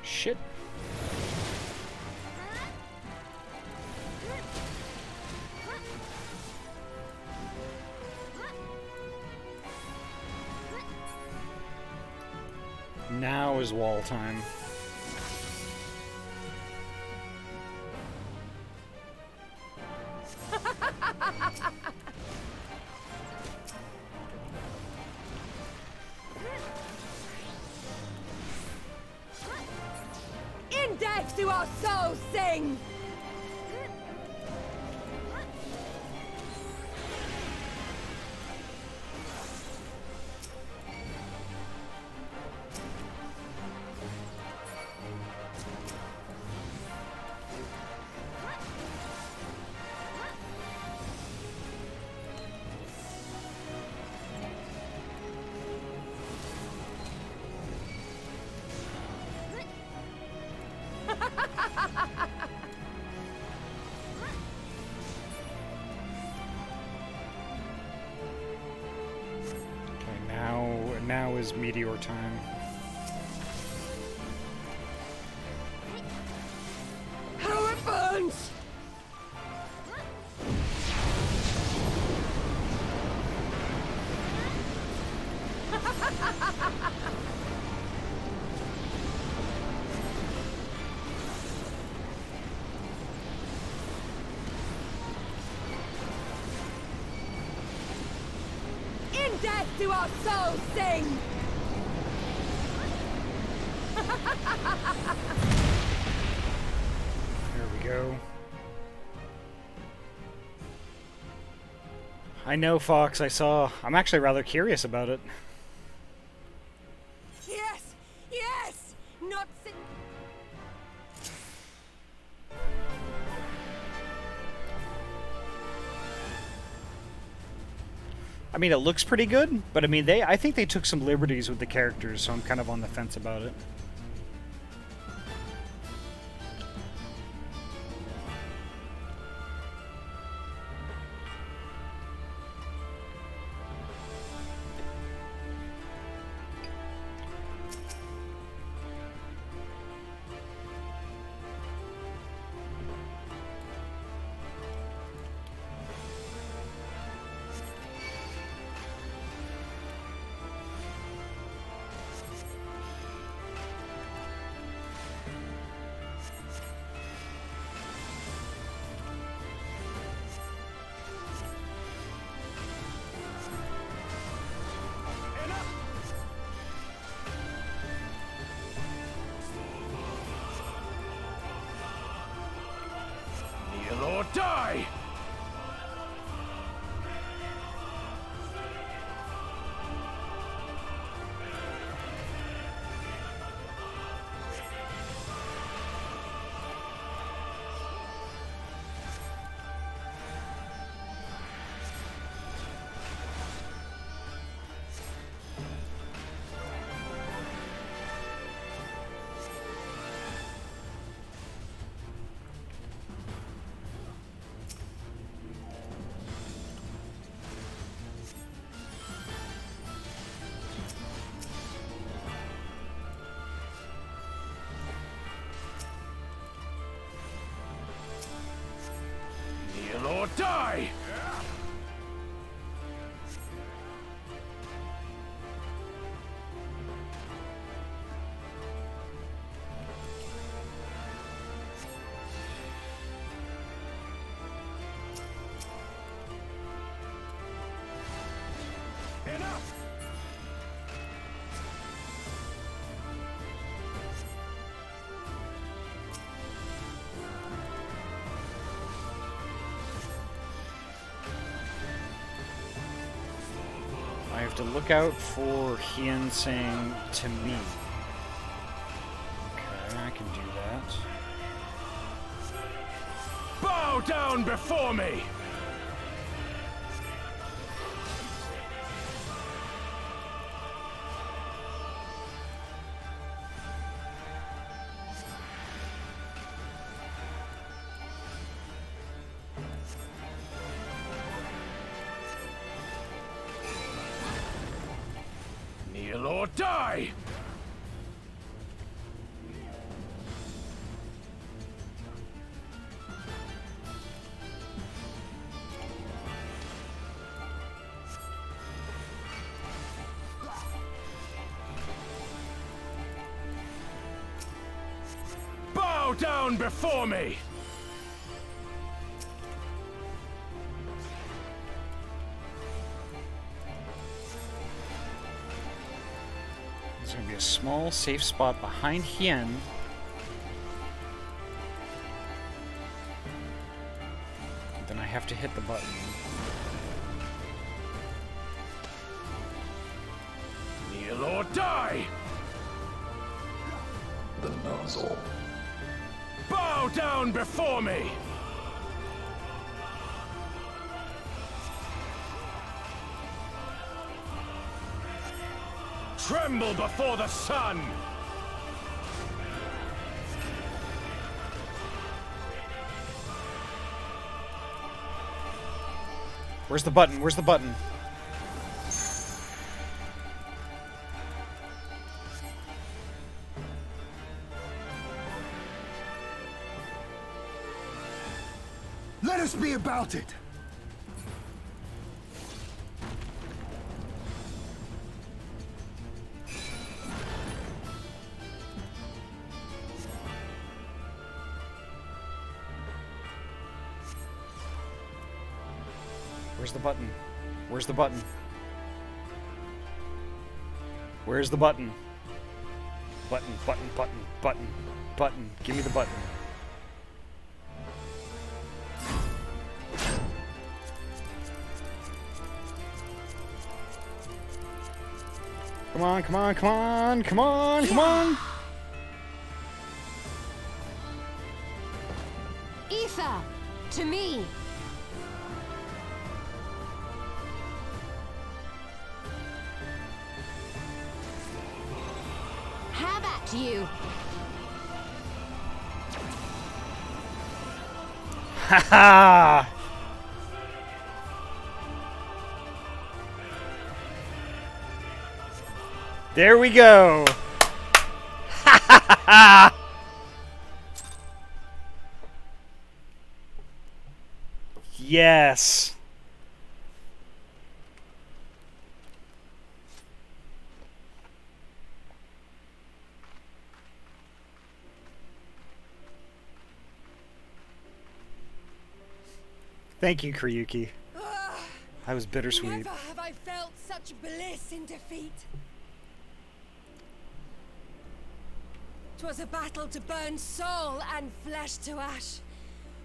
Shit. Now is wall time. In death do our souls sing! Now is meteor time. How it burns! In death do our souls sing! There we go. I know, Fox, I saw. I'm actually rather curious about it. Yes! Yes! Not si- I mean, it looks pretty good, but I mean, I think they took some liberties with the characters, so I'm kind of on the fence about it. Kneel or die! Kneel or die! Enough! I have to look out for Hien saying to me. Okay, I can do that. Bow down before me! Kneel or die! Bow down before me! There's going to be a small, safe spot behind Hien. Then I have to hit the button. Kneel or die! The nozzle. Bow down before me! Tremble before the sun! Where's the button? Where's the button? Let us be about it! Where's the button? Where's the button? Where's the button? Button, button, button, button, button. Give me the button. Come on, come on, come on, come on, come on! Ether, to me! Have at you! Ha ha! There we go! Ha ha ha! Yes! Thank you, Kryuki. That was bittersweet. Never have I felt such bliss in defeat. 'Twas a battle to burn soul and flesh to ash.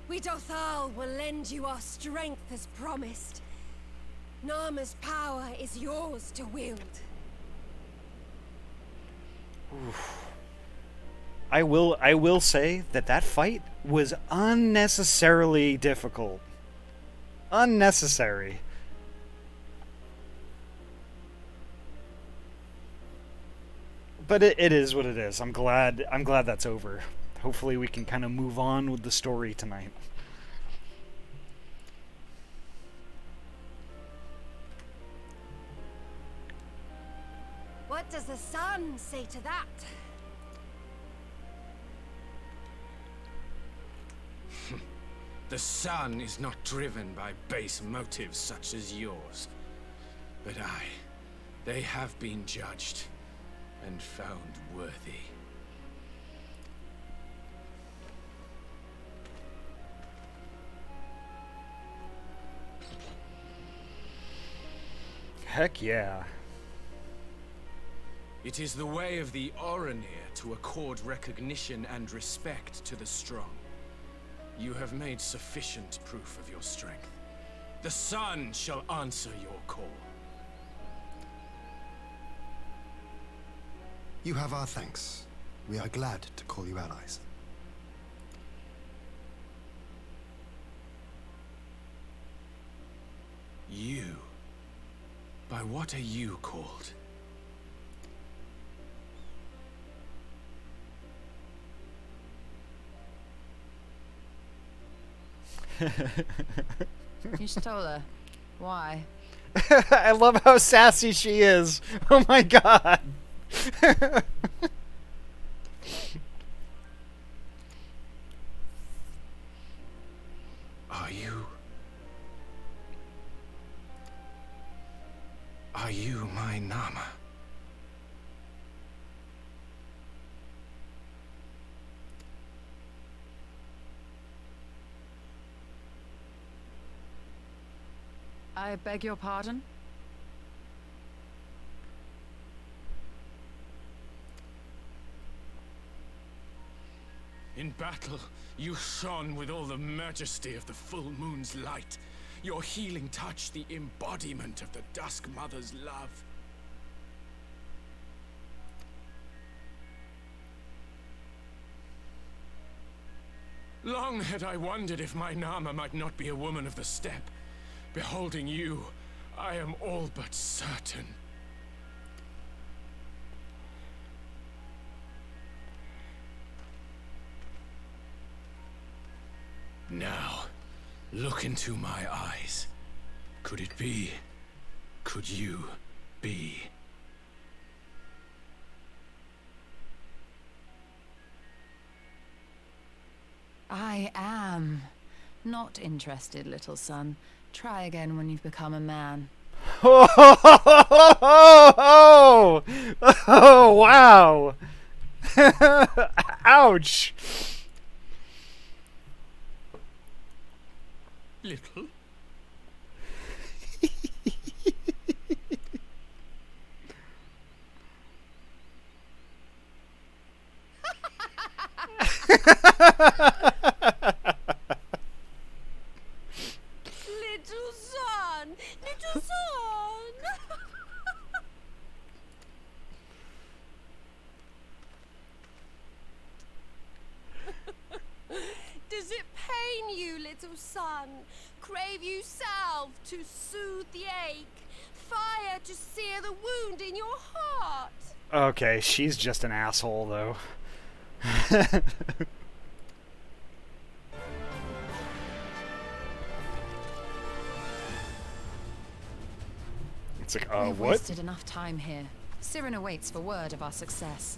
We Dothal will lend you our strength as promised. Narma's power is yours to wield. I will say that that fight was unnecessarily difficult. Unnecessary. But it is what it is. I'm glad that's over. Hopefully we can kind of move on with the story tonight. What does the sun say to that? The sun is not driven by base motives such as yours. But they have been judged and found worthy. Heck yeah. It is the way of the Oranir to accord recognition and respect to the strong. You have made sufficient proof of your strength. The sun shall answer your call. You have our thanks. We are glad to call you allies. You? By what are you called? You stole her. Why? I love how sassy she is. Oh my god. Are you my Nama? I beg your pardon? In battle, you shone with all the majesty of the full moon's light. Your healing touch, the embodiment of the Dusk Mother's love. Long had I wondered if my Nama might not be a woman of the steppe. Beholding you, I am all but certain. Now, look into my eyes. Could it be? Could you be? I am. Not interested, little son. Try again when you've become a man. Oh, oh wow. Ouch. Little? Little son! Little son! Does it pain you, little son? Crave you salve to soothe the ache? Fire to sear the wound in your heart? Okay, she's just an asshole, though. It's like, We've what? wasted enough time here. Cyrano waits for word of our success.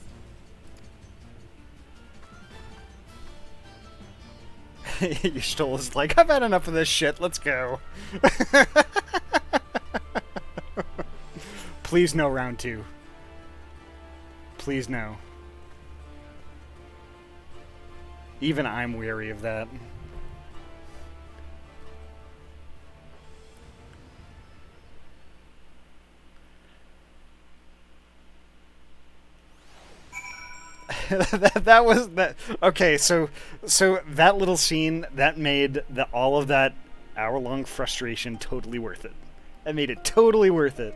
Yashtola's like, I've had enough of this shit, let's go. Please no round 2. Please no. Even I'm weary of that. that was that. Okay, so that little scene that made all of that hour-long frustration totally worth it. That made it totally worth it.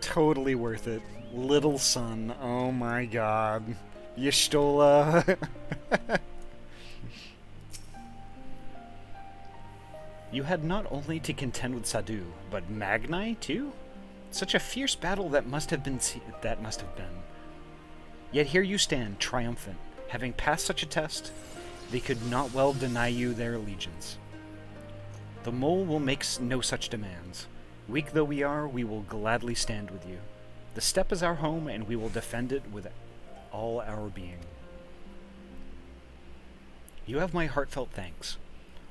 Totally worth it. Little son. Oh my god. Y'shtola. You had not only to contend with Sadu, but Magnai too? Such a fierce battle that must have been. Yet here you stand, triumphant. Having passed such a test, they could not well deny you their allegiance. The mole will make no such demands. Weak though we are, we will gladly stand with you. The steppe is our home, and we will defend it with all our being. You have my heartfelt thanks.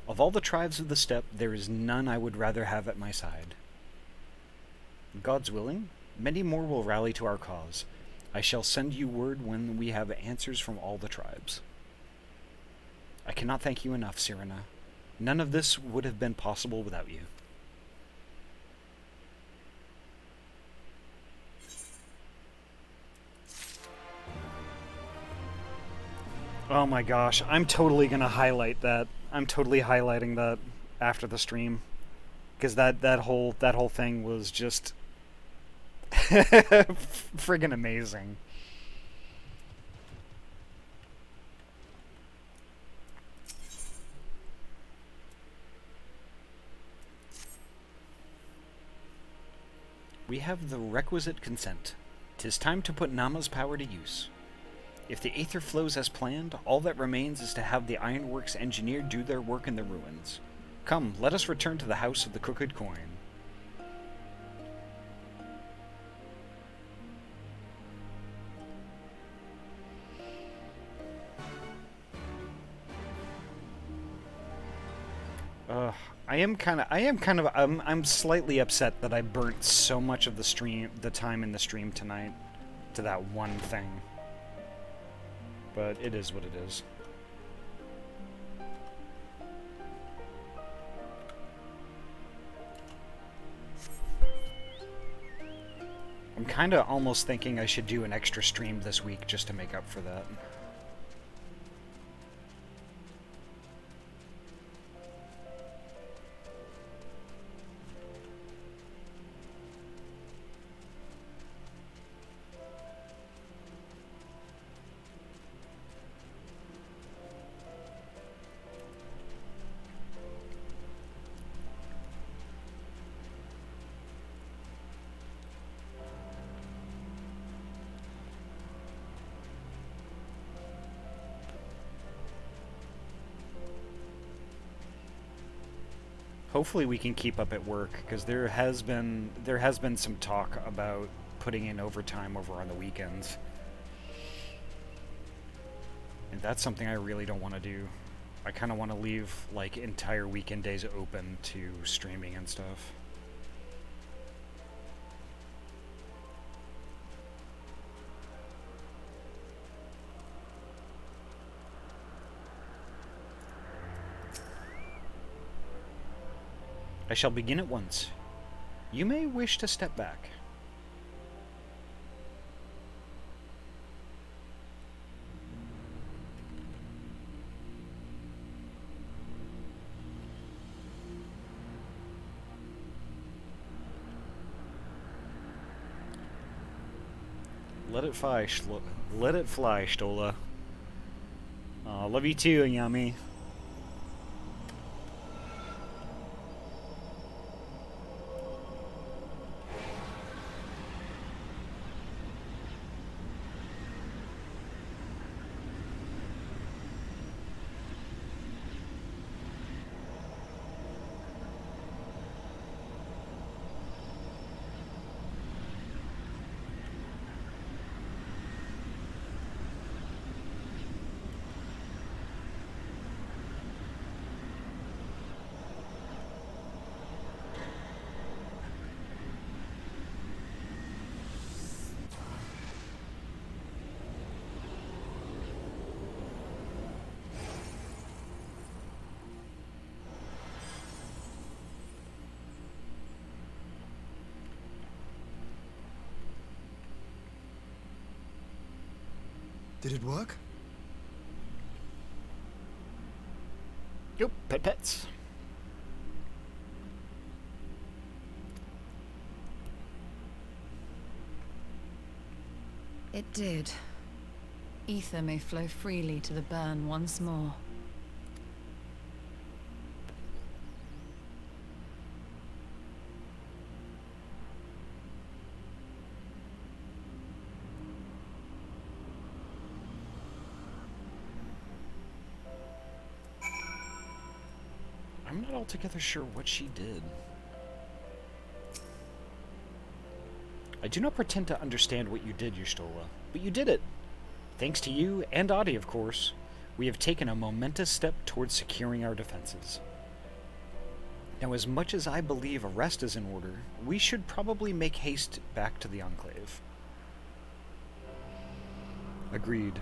Of all the tribes of the steppe, there is none I would rather have at my side. God's willing, many more will rally to our cause. I shall send you word when we have answers from all the tribes. I cannot thank you enough, Cyrano. None of this would have been possible without you. Oh my gosh, I'm totally gonna highlight that. I'm totally highlighting that after the stream, because that whole thing was just friggin' amazing. We have the requisite consent. 'Tis time to put Nama's power to use. If the aether flows as planned, all that remains is to have the ironworks engineer do their work in the ruins. Come, let us return to the House of the Crooked Coin. I'm slightly upset that I burnt so much of the time in the stream tonight to that one thing. But it is what it is. I'm kinda almost thinking I should do an extra stream this week just to make up for that. Hopefully we can keep up at work, because there has been some talk about putting in overtime over on the weekends. And that's something I really don't want to do. I kind of want to leave like entire weekend days open to streaming and stuff. I shall begin at once. You may wish to step back. Let it fly, Stola. Love you too, Yami. Did it work? Yep, pets. It did. Ether may flow freely to the burn once more. I'm not altogether sure what she did. I do not pretend to understand what you did, Y'shtola, but you did it. Thanks to you, and Ahty, of course, we have taken a momentous step towards securing our defenses. Now, as much as I believe a rest is in order, we should probably make haste back to the Enclave. Agreed.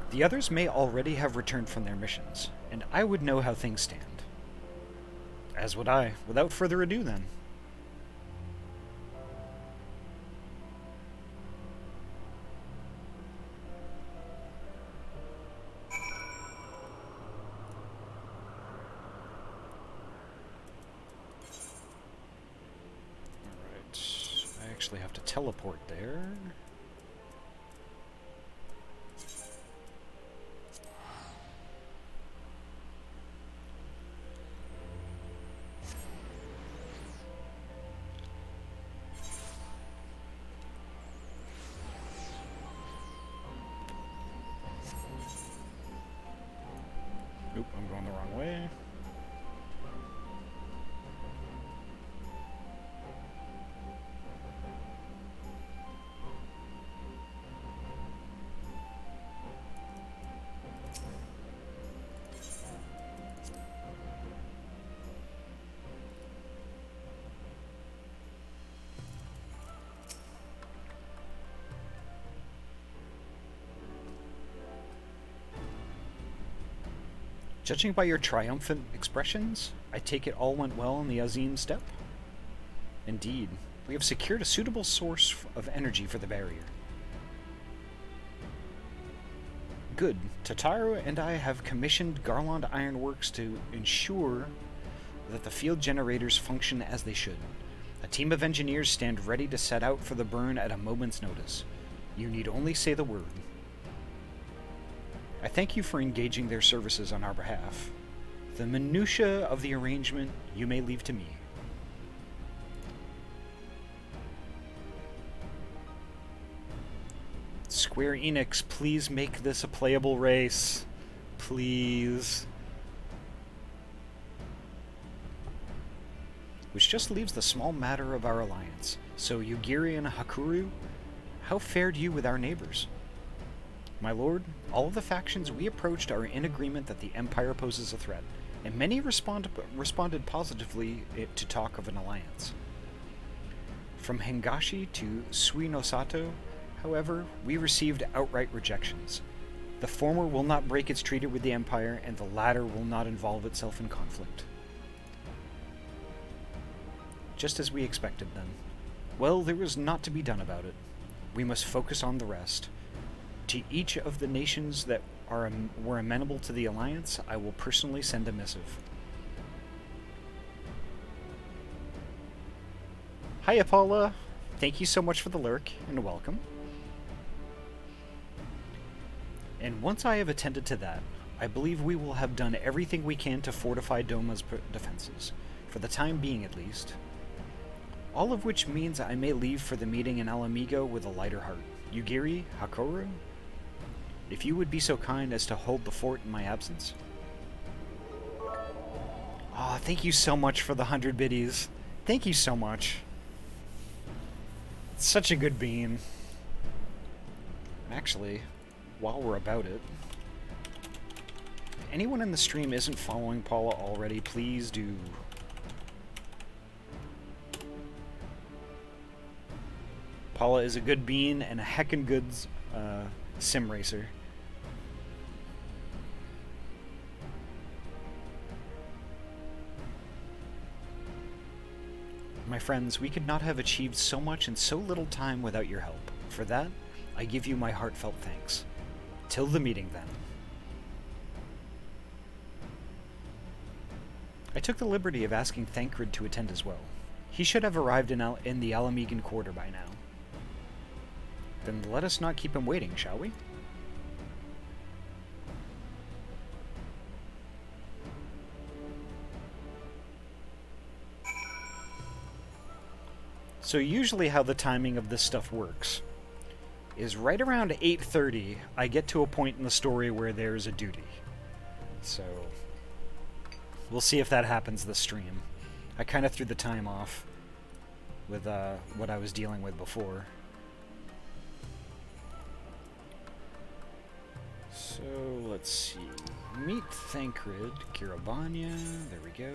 The others may already have returned from their missions, and I would know how things stand. As would I. Without further ado, then. Alright. I actually have to teleport there. Oop, I'm going the wrong way. Judging by your triumphant expressions, I take it all went well in the Azim Steppe? Indeed. We have secured a suitable source of energy for the barrier. Good. Tataru and I have commissioned Garland Ironworks to ensure that the field generators function as they should. A team of engineers stand ready to set out for the burn at a moment's notice. You need only say the word. I thank you for engaging their services on our behalf. The minutiae of the arrangement you may leave to me. Square Enix, please make this a playable race. Please. Which just leaves the small matter of our alliance. So, Yugiri and Hakuru, how fared you with our neighbors? My lord, all of the factions we approached are in agreement that the Empire poses a threat, and many responded positively to talk of an alliance. From Hengashi to Suinosato, however, we received outright rejections. The former will not break its treaty with the Empire, and the latter will not involve itself in conflict. Just as we expected, then. Well, there was naught to be done about it. We must focus on the rest. To each of the nations that were amenable to the alliance, I will personally send a missive. Hiya, Paula. Thank you so much for the lurk, and welcome. And once I have attended to that, I believe we will have done everything we can to fortify Doma's defenses, for the time being at least. All of which means I may leave for the meeting in Alamigo with a lighter heart. Yugiri, Hakoru, if you would be so kind as to hold the fort in my absence. Aw, thank you so much for the 100 biddies. Thank you so much. It's such a good bean. Actually, while we're about it, if anyone in the stream isn't following Paula already, please do. Paula is a good bean and a heckin' good sim racer. My friends, we could not have achieved so much in so little time without your help. For that, I give you my heartfelt thanks. Till the meeting, then. I took the liberty of asking Thancred to attend as well. He should have arrived in the Alamegan quarter by now. Then let us not keep him waiting, shall we? So usually how the timing of this stuff works is right around 8:30 I get to a point in the story where there's a duty. So we'll see if that happens this stream. I kind of threw the time off with what I was dealing with before. So, let's see. Meet Thancred, Kiribanya, there we go.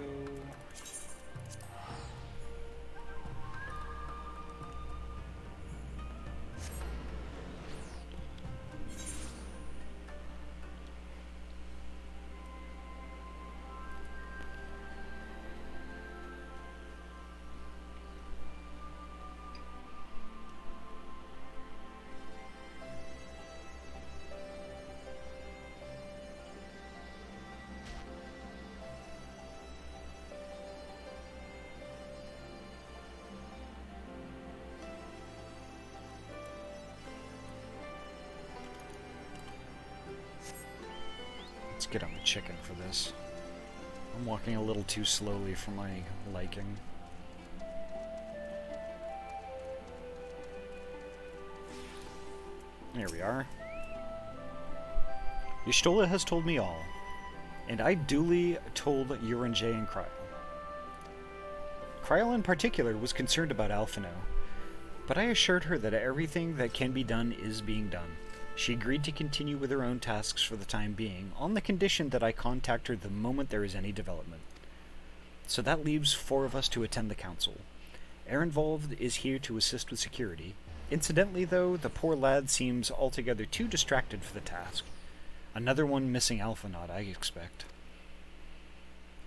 Let's get on the chicken for this. I'm walking a little too slowly for my liking. There we are. Y'shtola has told me all, and I duly told Uringer and Kryl. Kryl in particular was concerned about Alphino, but I assured her that everything that can be done is being done. She agreed to continue with her own tasks for the time being, on the condition that I contact her the moment there is any development. So that leaves 4 of us to attend the council. Ehrenwald is here to assist with security. Incidentally, though, the poor lad seems altogether too distracted for the task. Another one missing Alphinaud, I expect.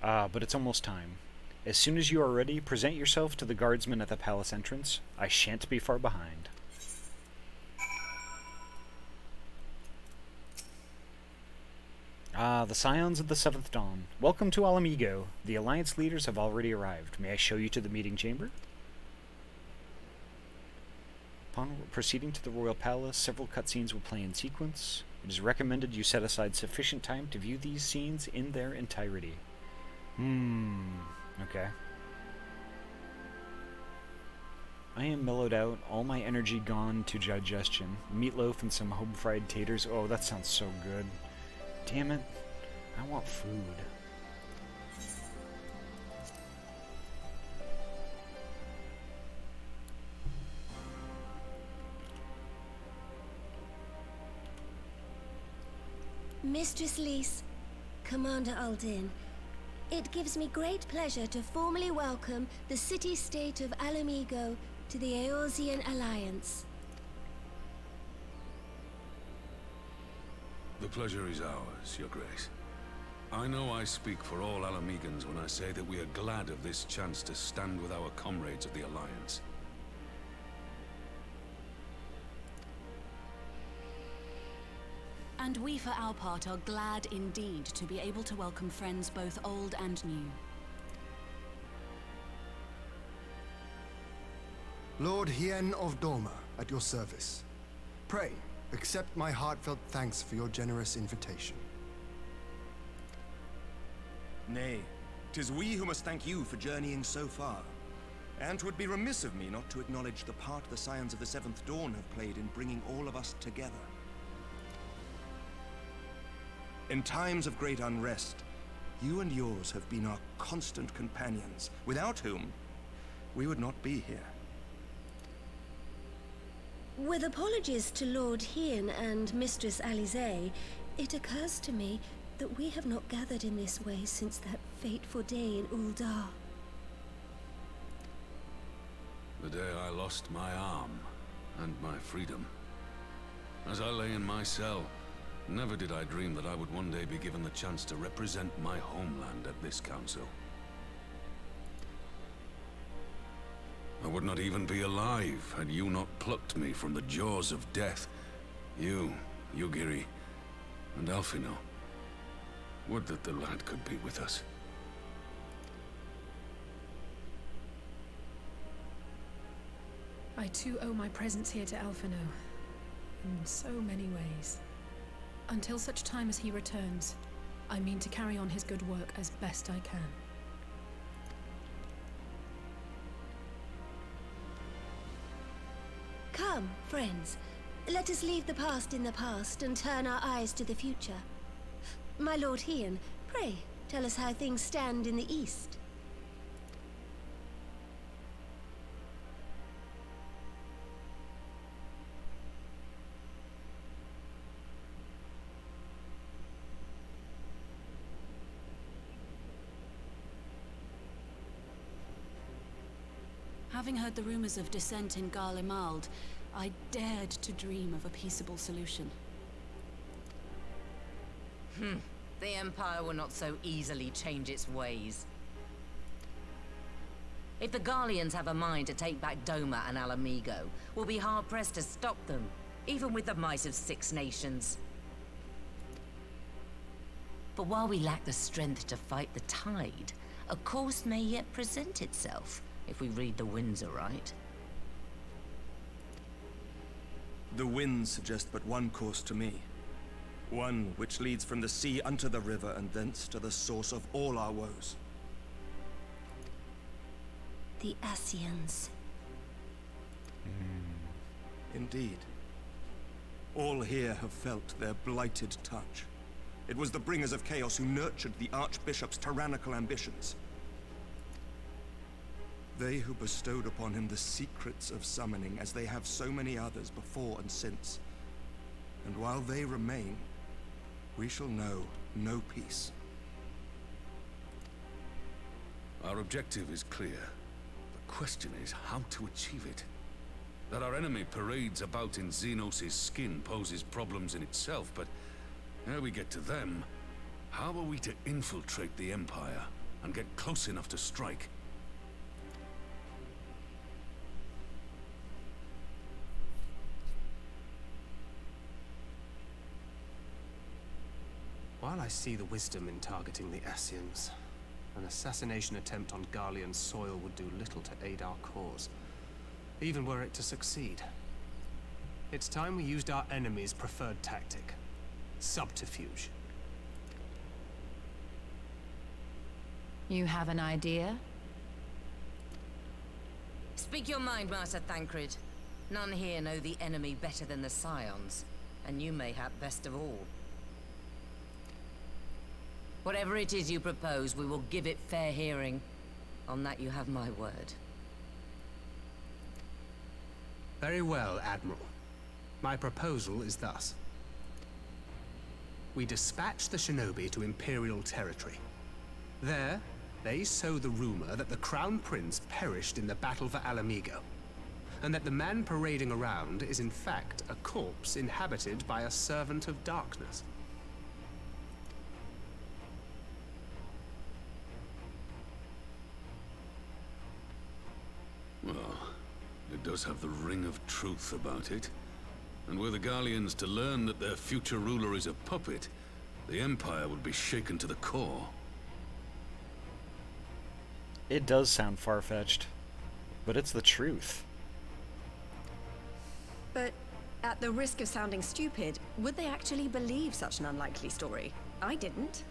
But it's almost time. As soon as you are ready, present yourself to the guardsmen at the palace entrance. I shan't be far behind. The Scions of the Seventh Dawn. Welcome to Alamigo. The Alliance leaders have already arrived. May I show you to the meeting chamber? Upon proceeding to the royal palace, several cutscenes will play in sequence. It is recommended you set aside sufficient time to view these scenes in their entirety. Okay. I am mellowed out, all my energy gone to digestion. Meatloaf and some home-fried taters. Oh, that sounds so good. Damn it. I want food. Mistress Lys, Commander Aldin, it gives me great pleasure to formally welcome the city-state of Alamigo to the Eorzean Alliance. The pleasure is ours, Your Grace. I know I speak for all Alamegans when I say that we are glad of this chance to stand with our comrades of the Alliance. And we, for our part, are glad indeed to be able to welcome friends both old and new. Lord Hien of Dorma, at your service. Pray, accept my heartfelt thanks for your generous invitation. Nay, 'tis we who must thank you for journeying so far. And 'twould be remiss of me not to acknowledge the part the Scions of the Seventh Dawn have played in bringing all of us together. In times of great unrest, you and yours have been our constant companions, without whom we would not be here. With apologies to Lord Hien and Mistress Alize, it occurs to me that we have not gathered in this way since that fateful day in Uldar. The day I lost my arm and my freedom. As I lay in my cell, never did I dream that I would one day be given the chance to represent my homeland at this council. I would not even be alive had you not plucked me from the jaws of death. You, Yugiri, and Alphino. Would that the lad could be with us. I too owe my presence here to Alphino, in so many ways. Until such time as he returns, I mean to carry on his good work as best I can. Come, friends. Let us leave the past in the past and turn our eyes to the future. My Lord Hien, pray, tell us how things stand in the east. Having heard the rumors of dissent in Garlemald, I dared to dream of a peaceable solution. The Empire will not so easily change its ways. If the Garleans have a mind to take back Doma and Alamigo, we'll be hard-pressed to stop them, even with the might of 6 nations. But while we lack the strength to fight the tide, a course may yet present itself, if we read the winds aright. The winds suggest but one course to me. One which leads from the sea unto the river and thence to the source of all our woes. The Ascians. Indeed. All here have felt their blighted touch. It was the bringers of chaos who nurtured the Archbishop's tyrannical ambitions. They who bestowed upon him the secrets of summoning, as they have so many others before and since. And while they remain, we shall know no peace. Our objective is clear. The question is how to achieve it. That our enemy parades about in Xenos' skin poses problems in itself, but ere we get to them, how are we to infiltrate the Empire and get close enough to strike? While I see the wisdom in targeting the Ascians, an assassination attempt on Garlean soil would do little to aid our cause, even were it to succeed. It's time we used our enemy's preferred tactic: subterfuge. You have an idea? Speak your mind, Master Thancred. None here know the enemy better than the Scions, and you mayhap best of all. Whatever it is you propose, we will give it fair hearing. On that you have my word. Very well, Admiral. My proposal is thus. We dispatch the shinobi to Imperial territory. There, they sow the rumor that the Crown Prince perished in the battle for Alamigo, and that the man parading around is in fact a corpse inhabited by a servant of darkness. Well, it does have the ring of truth about it. And were the Garleans to learn that their future ruler is a puppet, the Empire would be shaken to the core. It does sound far-fetched, but it's the truth. But at the risk of sounding stupid, would they actually believe such an unlikely story? I didn't.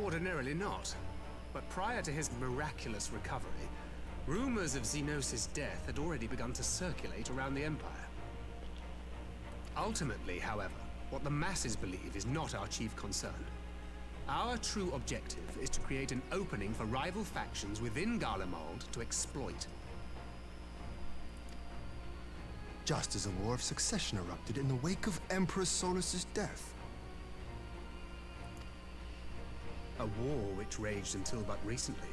Ordinarily not. But prior to his miraculous recovery, rumors of Xenos' death had already begun to circulate around the Empire. Ultimately, however, what the masses believe is not our chief concern. Our true objective is to create an opening for rival factions within Garlemald to exploit. Just as a war of succession erupted in the wake of Emperor Solus's death. A war which raged until but recently,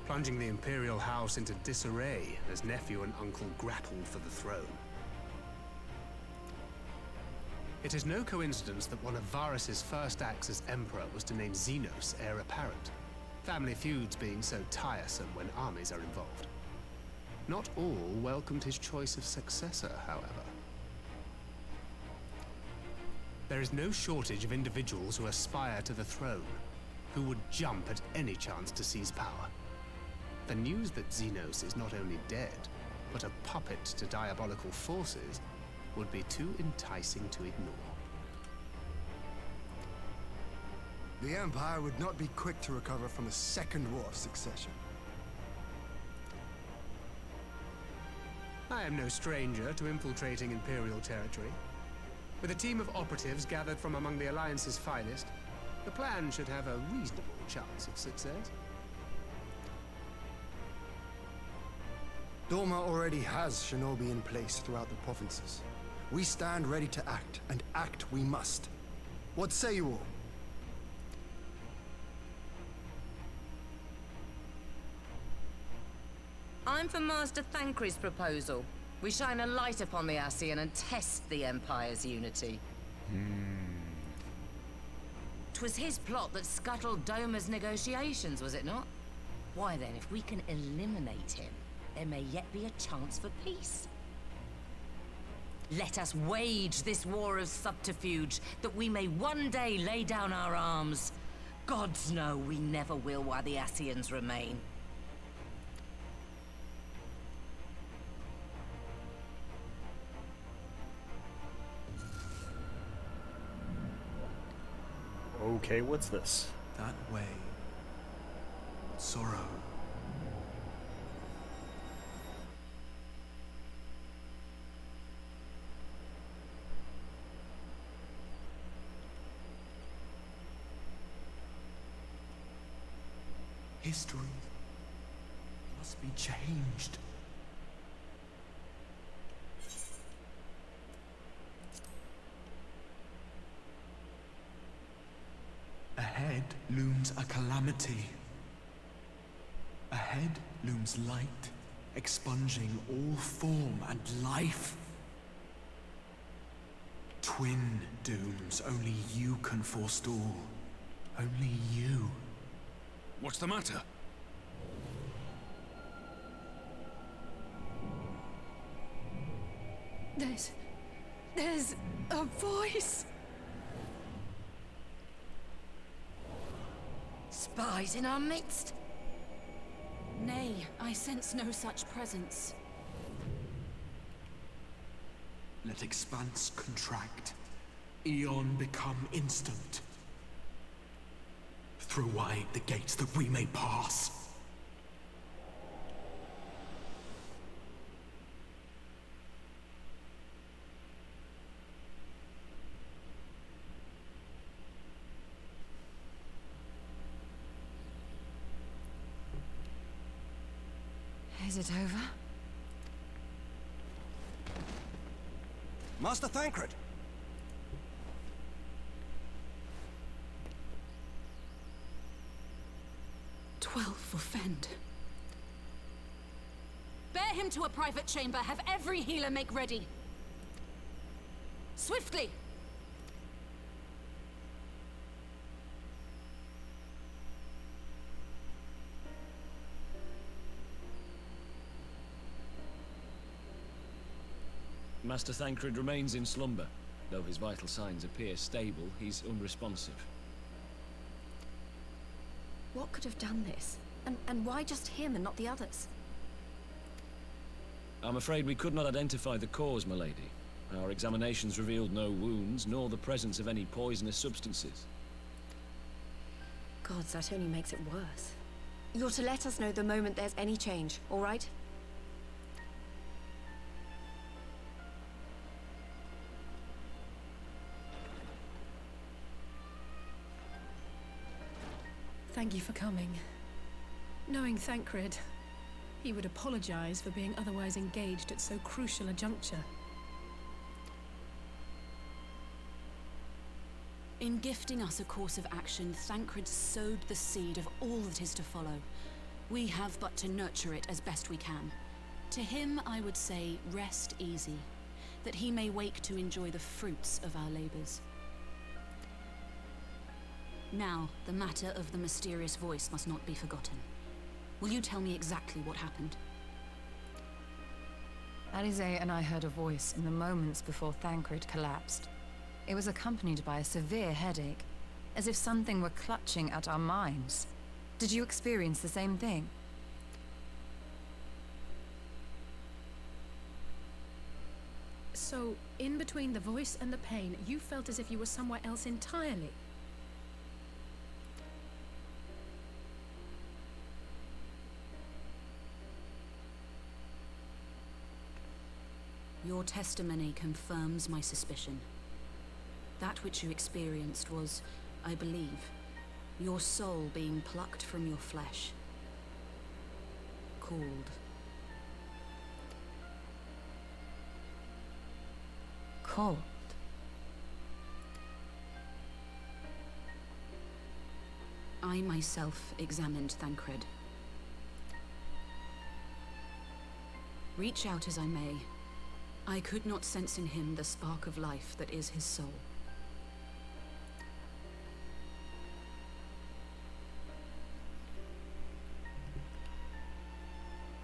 plunging the Imperial House into disarray as nephew and uncle grappled for the throne. It is no coincidence that one of Varus's first acts as Emperor was to name Xenos heir apparent, family feuds being so tiresome when armies are involved. Not all welcomed his choice of successor, however. There is no shortage of individuals who aspire to the throne, who would jump at any chance to seize power. The news that Xenos is not only dead, but a puppet to diabolical forces, would be too enticing to ignore. The Empire would not be quick to recover from a second war of succession. I am no stranger to infiltrating Imperial territory. With a team of operatives gathered from among the Alliance's finest, the plan should have a reasonable chance of success. Dorma already has shinobi in place throughout the provinces. We stand ready to act, and act we must. What say you all? I'm for Master Thancred's proposal. We shine a light upon the Ascian and test the Empire's unity. 'Twas his plot that scuttled Doma's negotiations, was it not? Why then, if we can eliminate him, there may yet be a chance for peace. Let us wage this war of subterfuge, that we may one day lay down our arms. Gods know we never will while the Ascians remain. Okay, what's this? That way. Sorrow. History must be changed. Ahead looms a calamity. Ahead looms light, expunging all form and life. Twin dooms only you can forestall. Only you. What's the matter? There's a voice. Spies in our midst? Nay, I sense no such presence. Let expanse contract. Eon become instant. Throw wide the gates that we may pass. Is it over? Master Thancred! 12 for Fend. Bear him to a private chamber. Have every healer make ready. Swiftly! Master Thancred remains in slumber. Though his vital signs appear stable, he's unresponsive. What could have done this? And why just him and not the others? I'm afraid we could not identify the cause, my lady. Our examinations revealed no wounds, nor the presence of any poisonous substances. Gods, that only makes it worse. You're to let us know the moment there's any change, all right? Thank you for coming. Knowing Thancred, he would apologize for being otherwise engaged at so crucial a juncture. In gifting us a course of action, Thancred sowed the seed of all that is to follow. We have but to nurture it as best we can. To him, I would say, rest easy, that he may wake to enjoy the fruits of our labors. Now, the matter of the mysterious voice must not be forgotten. Will you tell me exactly what happened? Alize and I heard a voice in the moments before Thancred collapsed. It was accompanied by a severe headache, as if something were clutching at our minds. Did you experience the same thing? So, in between the voice and the pain, you felt as if you were somewhere else entirely. Your testimony confirms my suspicion. That which you experienced was, I believe, your soul being plucked from your flesh. Called. Called? I myself examined Thancred. Reach out as I may, I could not sense in him the spark of life that is his soul.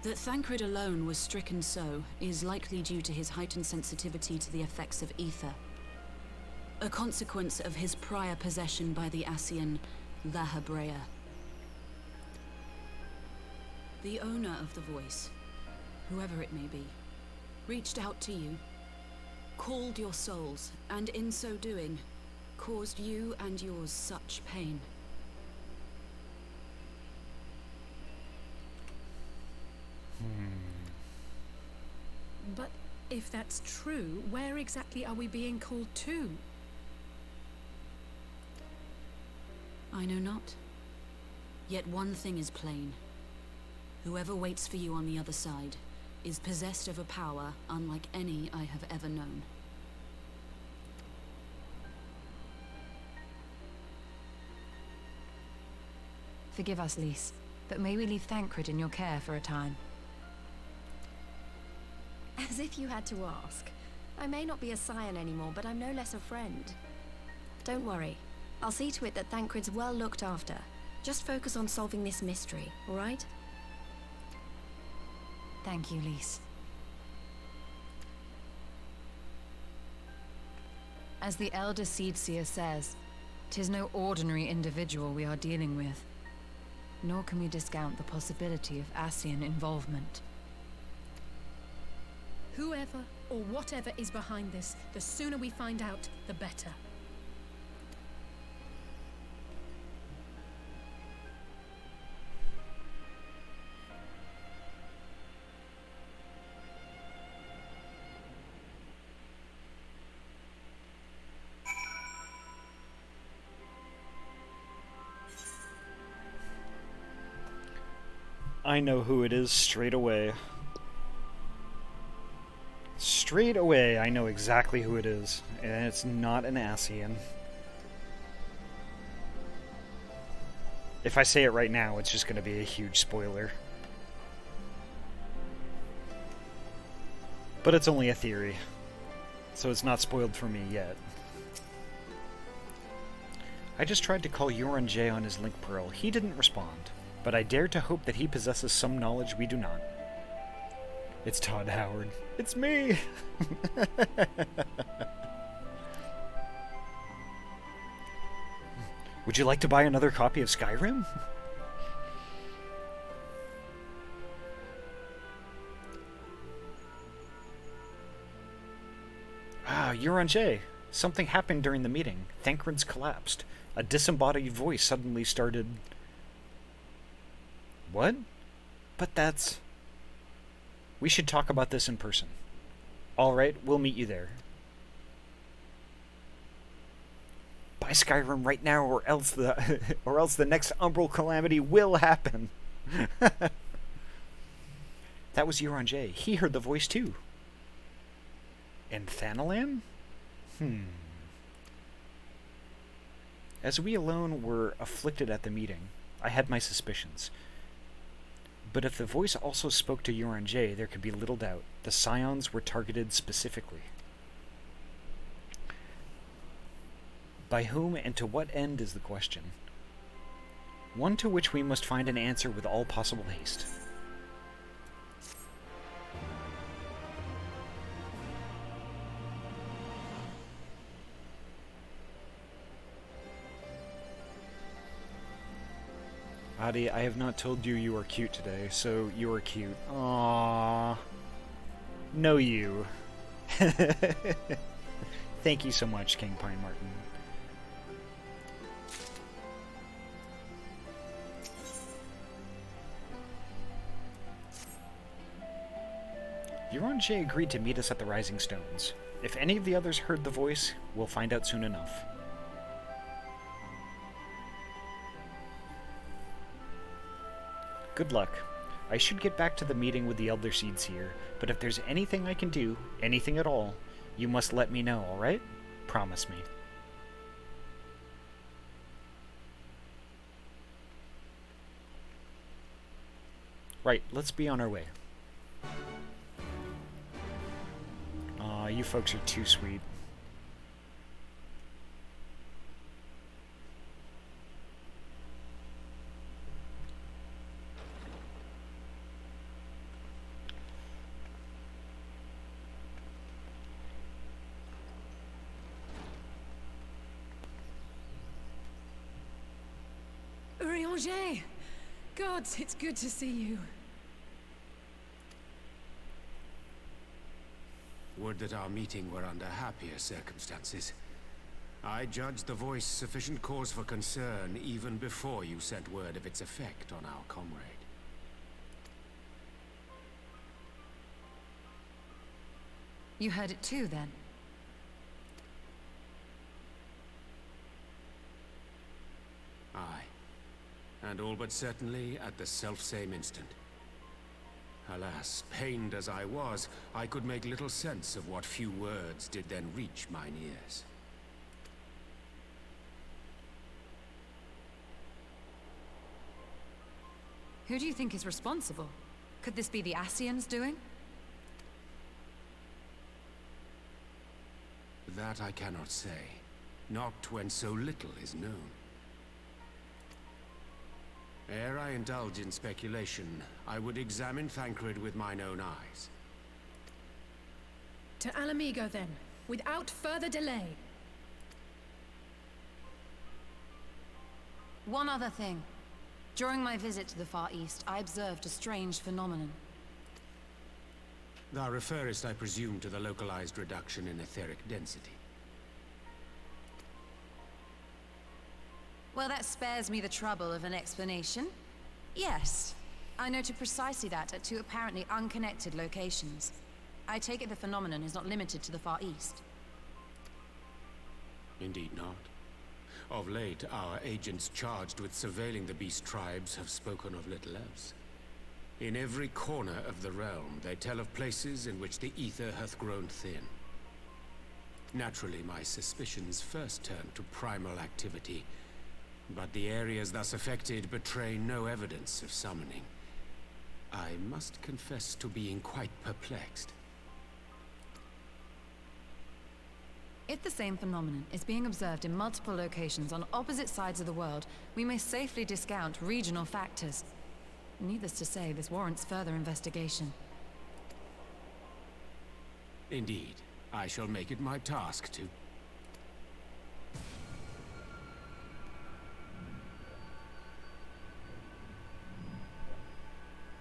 That Thancred alone was stricken so is likely due to his heightened sensitivity to the effects of ether, a consequence of his prior possession by the Ascian Lahabrea. The owner of the voice, whoever it may be, reached out to you, called your souls, and in so doing, caused you and yours such pain. But if that's true, where exactly are we being called to? I know not. Yet one thing is plain. Whoever waits for you on the other side is possessed of a power unlike any I have ever known. Forgive us, Lys, but may we leave Thancred in your care for a time? As if you had to ask. I may not be a scion anymore, but I'm no less a friend. Don't worry. I'll see to it that Thancred's well looked after. Just focus on solving this mystery, all right? Thank you, Lys. As the Elder Seedseer says, 'tis no ordinary individual we are dealing with. Nor can we discount the possibility of Ascian involvement. Whoever or whatever is behind this, the sooner we find out, the better. I know who it is straight away. Straight away, I know exactly who it is, and it's not an Ascian. If I say it right now, it's just going to be a huge spoiler. But it's only a theory, so it's not spoiled for me yet. I just tried to call Euron J on his link pearl. He didn't respond, but I dare to hope that he possesses some knowledge we do not. It's Todd Howard. It's me! Would you like to buy another copy of Skyrim? Euron J. Something happened during the meeting. Thancred's collapsed. A disembodied voice suddenly started... What? But that's... We should talk about this in person. Alright, we'll meet you there. Buy Skyrim right now, or else the next Umbral calamity will happen. That was Euron J. He heard the voice too. And Thanalan? As we alone were afflicted at the meeting, I had my suspicions. But if the voice also spoke to Euron J, there could be little doubt. The Scions were targeted specifically. By whom and to what end is the question. One to which we must find an answer with all possible haste. Ahty, I have not told you you are cute today, so you are cute. Aww. No you. Thank you so much, King Pine Martin. Euron J agreed to meet us at the Rising Stones. If any of the others heard the voice, we'll find out soon enough. Good luck. I should get back to the meeting with the Elder Seedseer, but if there's anything I can do, anything at all, you must let me know, alright? Promise me. Right, let's be on our way. Aw, you folks are too sweet. Ranger! Gods, it's good to see you. Would that our meeting were under happier circumstances. I judged the voice sufficient cause for concern even before you sent word of its effect on our comrade. You heard it too, then? Aye. and all but certainly at the selfsame instant. Alas, pained as I was, I could make little sense of what few words did then reach mine ears. Who do you think is responsible? Could this be the Ascians doing? That I cannot say. Not when so little is known. Ere I indulge in speculation, I would examine Thancred with mine own eyes. To Alamigo, then, without further delay. One other thing. During my visit to the Far East, I observed a strange phenomenon. Thou referrest, I presume, to the localized reduction in etheric density. Well, that spares me the trouble of an explanation. Yes, I noted precisely that at two apparently unconnected locations. I take it the phenomenon is not limited to the Far East. Indeed not. Of late, our agents charged with surveilling the beast tribes have spoken of little else. In every corner of the realm, they tell of places in which the ether hath grown thin. Naturally, my suspicions first turned to primal activity, but the areas thus affected betray no evidence of summoning. I must confess to being quite perplexed. If the same phenomenon is being observed in multiple locations on opposite sides of the world, we may safely discount regional factors. Needless to say, this warrants further investigation. Indeed, I shall make it my task to.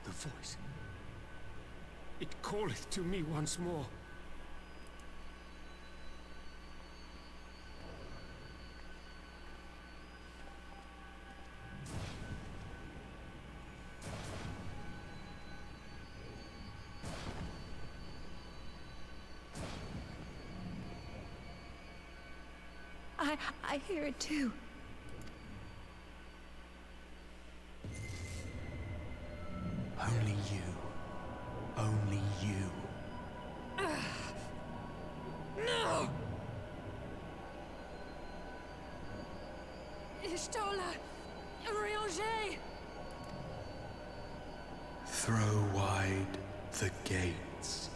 The voice. It calleth to me once more. I hear it too. Only you. Only you. No! Ishtola! Rianger! Throw wide the gates.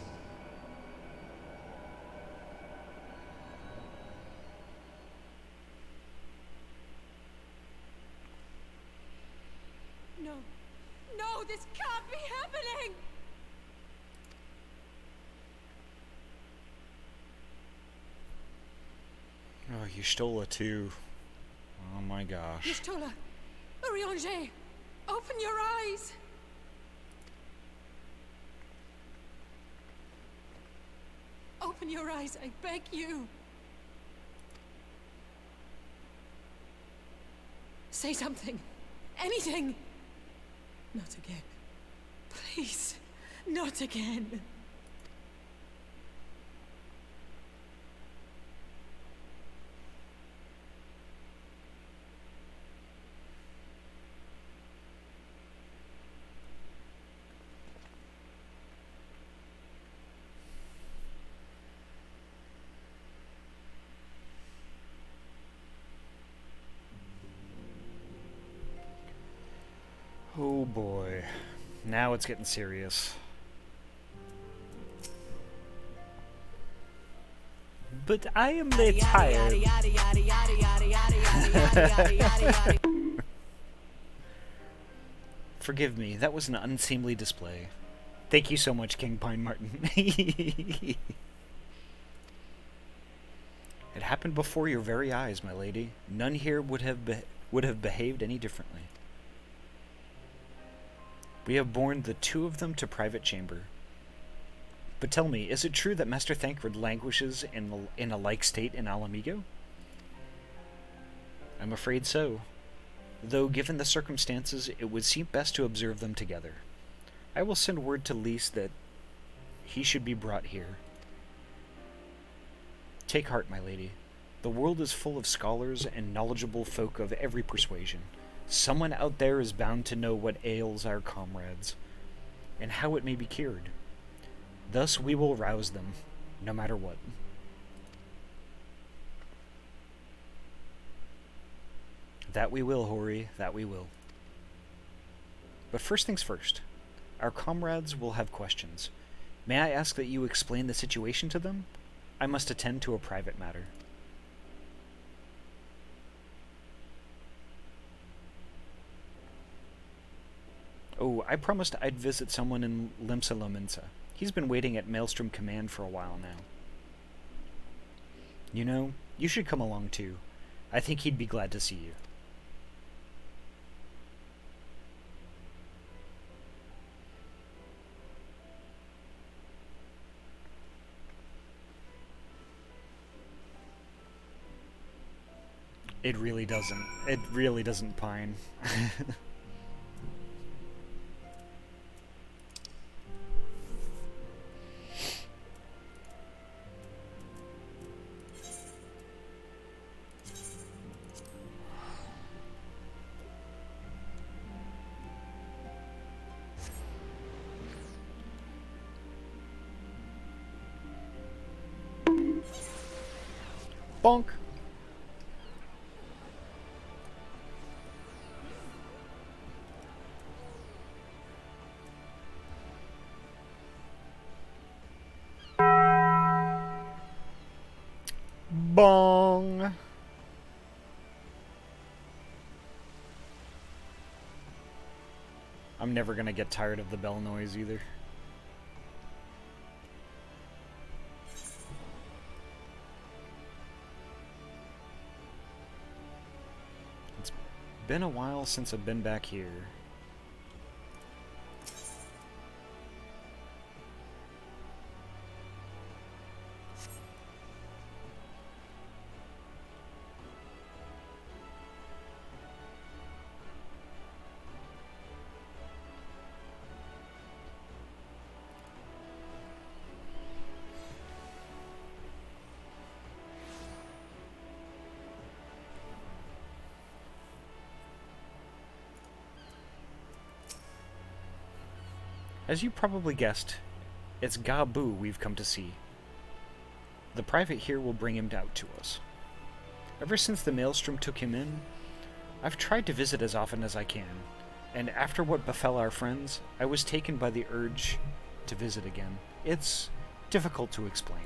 No. No, this can't be happening! Oh, Y'shtola too. Oh my gosh. Ishtola! Rianger! Open your eyes! Open your eyes, I beg you! Say something! Anything! Not again. Please, not again. Oh boy. Now it's getting serious. But I am tired. Forgive me, that was an unseemly display. Thank you so much, King Pine Martin. It happened before your very eyes, my lady. None here would have behaved any differently. We have borne the two of them to private chamber. But tell me, is it true that Master Thancred languishes in a like state in Alamigo? I'm afraid so. Though, given the circumstances, it would seem best to observe them together. I will send word to Lys that he should be brought here. Take heart, my lady. The world is full of scholars and knowledgeable folk of every persuasion. Someone out there is bound to know what ails our comrades, and how it may be cured. Thus we will rouse them, no matter what. That we will, Hori, that we will. But first things first. Our comrades will have questions. May I ask that you explain the situation to them? I must attend to a private matter. Oh, I promised I'd visit someone in Limsa Lominsa. He's been waiting at Maelstrom Command for a while now. You know, you should come along too. I think he'd be glad to see you. It really doesn't. It really doesn't pine. Bonk. Bong. I'm never gonna get tired of the bell noise either. It's been a while since I've been back here. As you probably guessed, it's Gabu we've come to see. The private here will bring him out to us. Ever since the Maelstrom took him in, I've tried to visit as often as I can, and after what befell our friends, I was taken by the urge to visit again. It's difficult to explain.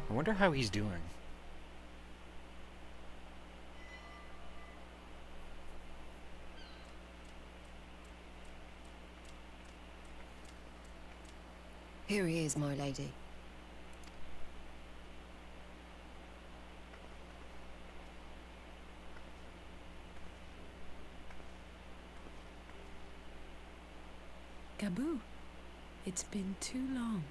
I wonder how he's doing. Here he is, my lady. Gabu, it's been too long.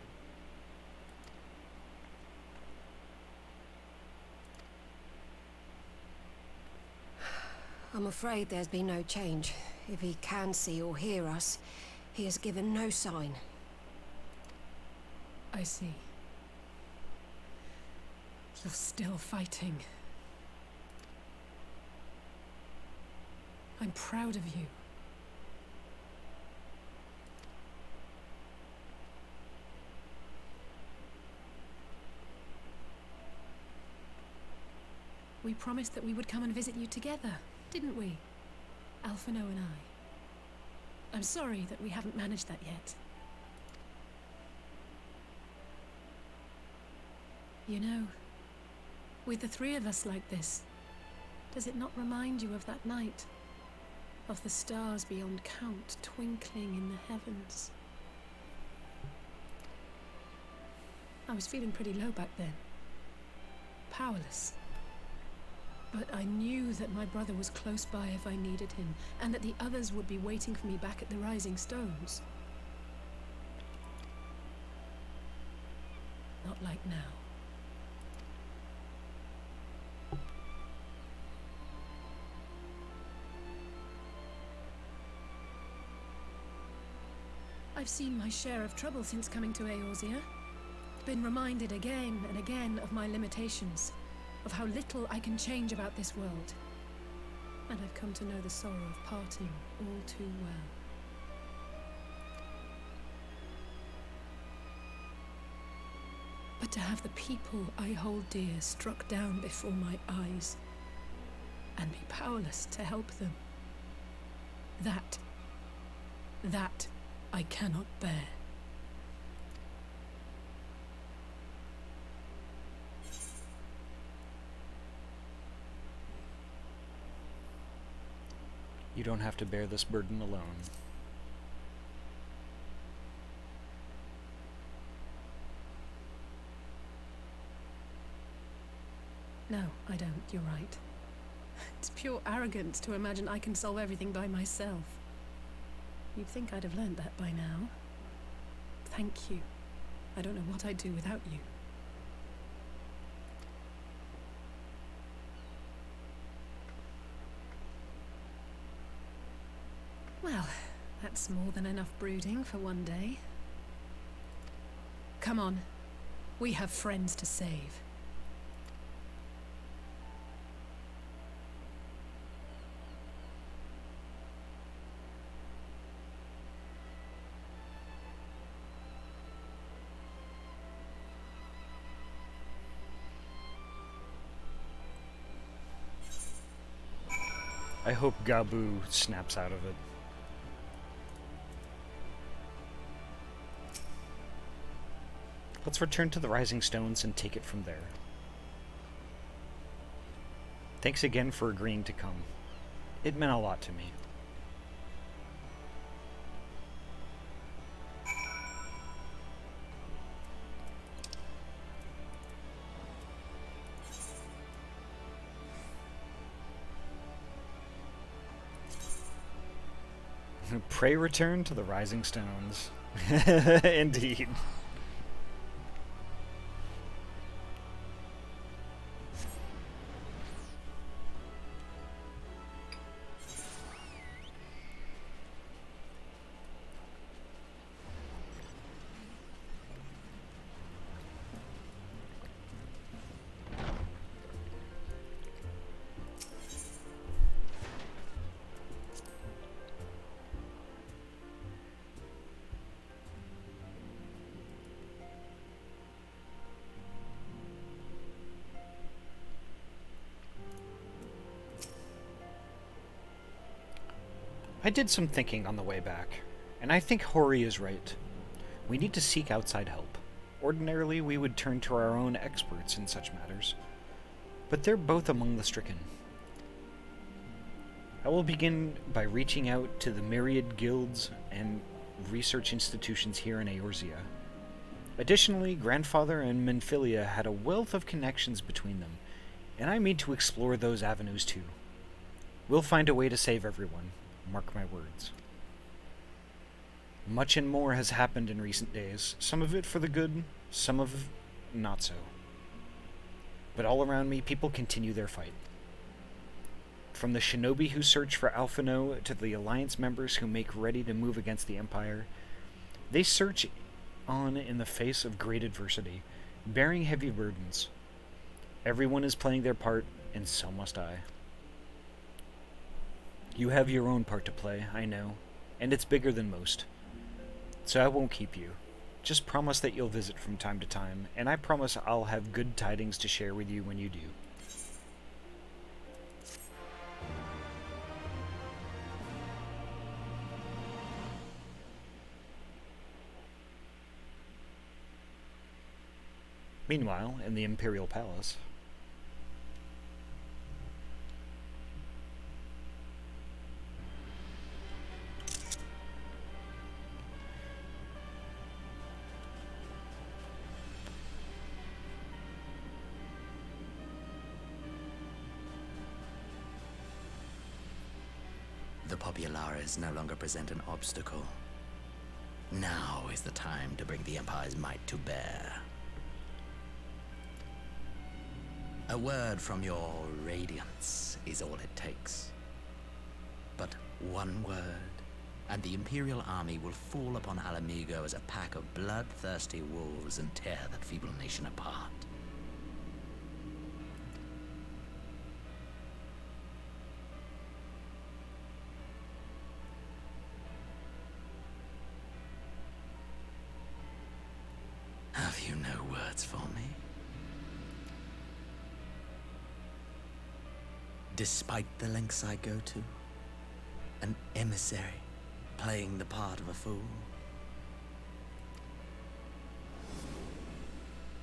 I'm afraid there's been no change. If he can see or hear us, he has given no sign. I see. You're still fighting. I'm proud of you. We promised that we would come and visit you together, didn't we? Alphino and I. I'm sorry that we haven't managed that yet. You know, with the three of us like this, does it not remind you of that night? Of the stars beyond count twinkling in the heavens? I was feeling pretty low back then. Powerless. But I knew that my brother was close by if I needed him, and that the others would be waiting for me back at the Rising Stones. Not like now. I've seen my share of trouble since coming to Eorzea. been reminded again and again of my limitations, of how little I can change about this world. And I've come to know the sorrow of parting all too well. But to have the people I hold dear struck down before my eyes, and be powerless to help them, that I cannot bear. You don't have to bear this burden alone. No, I don't. You're right. It's pure arrogance to imagine I can solve everything by myself. You'd think I'd have learned that by now. Thank you. I don't know what I'd do without you. Well, that's more than enough brooding for one day. Come on. We have friends to save. I hope Gabu snaps out of it. Let's return to the Rising Stones and take it from there. Thanks again for agreeing to come. It meant a lot to me. Pray return to the Rising Stones. Indeed. I did some thinking on the way back, and I think Hori is right. We need to seek outside help. Ordinarily, we would turn to our own experts in such matters, but they're both among the stricken. I will begin by reaching out to the myriad guilds and research institutions here in Eorzea. Additionally, Grandfather and Menphilia had a wealth of connections between them, and I mean to explore those avenues too. We'll find a way to save everyone. Mark my words. Much and more has happened in recent days, some of it for the good, some of it not so. But all around me, people continue their fight. From the shinobi who search for Alphino to the Alliance members who make ready to move against the Empire, they search on in the face of great adversity, bearing heavy burdens. Everyone is playing their part, and so must I. You have your own part to play, I know, and it's bigger than most. So I won't keep you. Just promise that you'll visit from time to time, and I promise I'll have good tidings to share with you when you do. Meanwhile, in the Imperial Palace, the Populares no longer present an obstacle. Now is the time to bring the Empire's might to bear. A word from your Radiance is all it takes. But one word, and the Imperial army will fall upon Alamigo as a pack of bloodthirsty wolves and tear that feeble nation apart. Have you no words for me? Despite the lengths I go to, an emissary playing the part of a fool.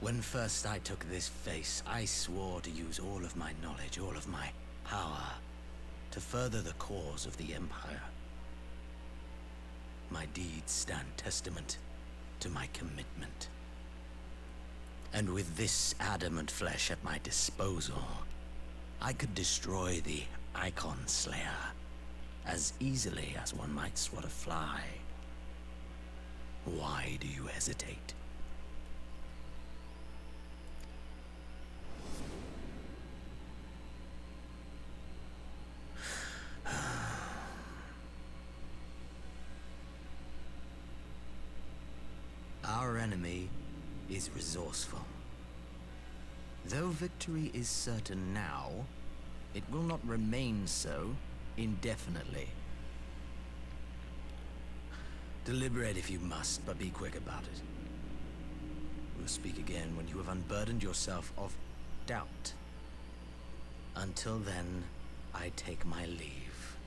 When first I took this face, I swore to use all of my knowledge, all of my power, to further the cause of the Empire. My deeds stand testament to my commitment. And with this adamant flesh at my disposal, I could destroy the Icon Slayer as easily as one might swat a fly. Why do you hesitate? Our enemy is resourceful. Though victory is certain now, it will not remain so indefinitely. Deliberate if you must, but be quick about it. We'll speak again when you have unburdened yourself of doubt. Until then, I take my leave,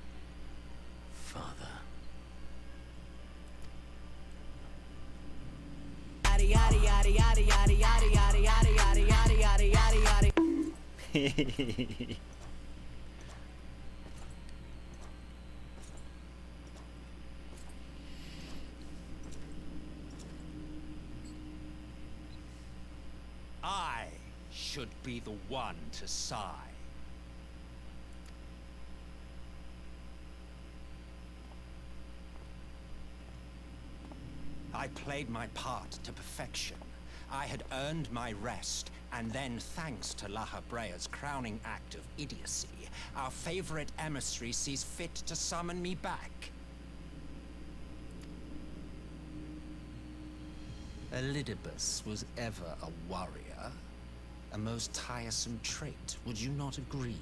Father. Yada yada yada yada yada yada yada yada yada yada yada yada yada. I should be the one to sigh. I played my part to perfection. I had earned my rest, and then thanks to La Habrea's crowning act of idiocy, our favorite emissary sees fit to summon me back. Elidibus was ever a warrior, a most tiresome trait, would you not agree?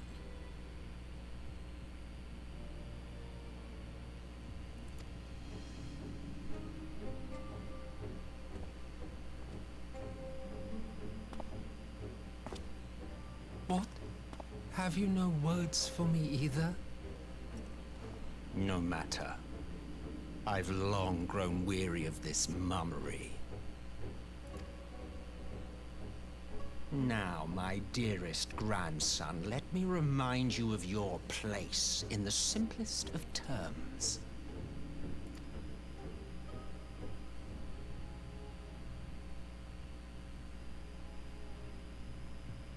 What? Have you no words for me either? No matter. I've long grown weary of this mummery. Now, my dearest grandson, let me remind you of your place in the simplest of terms.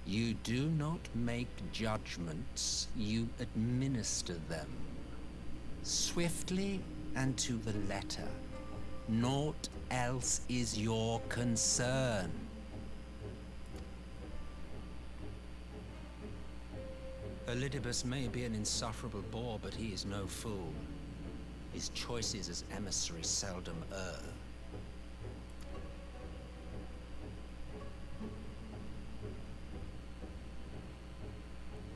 You do not make judgments, you administer them. Swiftly and to the letter. Naught else is your concern. Elidibus may be an insufferable bore, but he is no fool. His choices as emissary seldom err.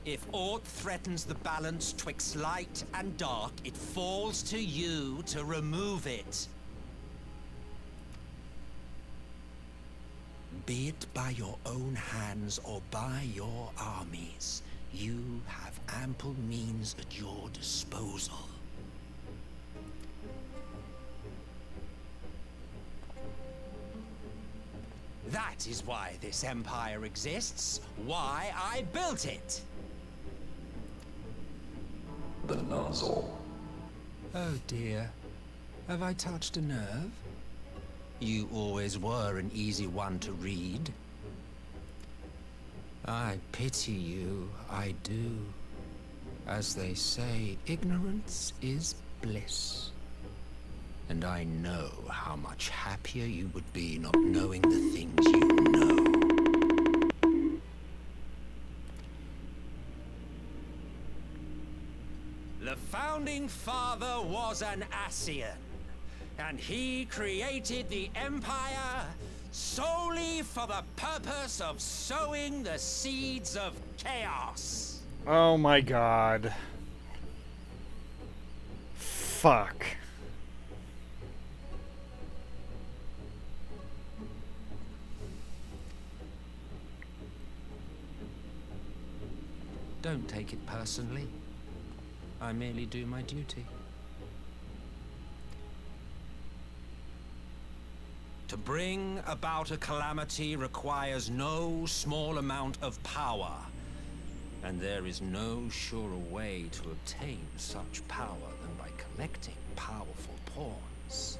If aught threatens the balance twixt light and dark, it falls to you to remove it. Be it by your own hands or by your armies, you have ample means at your disposal. That is why this empire exists, why I built it. The nozzle. Oh dear. Have I touched a nerve? You always were an easy one to read. I pity you, I do. As they say, ignorance is bliss. And I know how much happier you would be not knowing the things you know. The founding founding father was an Ascian, and he created the Empire solely for the purpose of sowing the seeds of chaos. Oh my god. Fuck. Don't take it personally. I merely do my duty. To bring about a calamity requires no small amount of power, and there is no surer way to obtain such power than by collecting powerful pawns.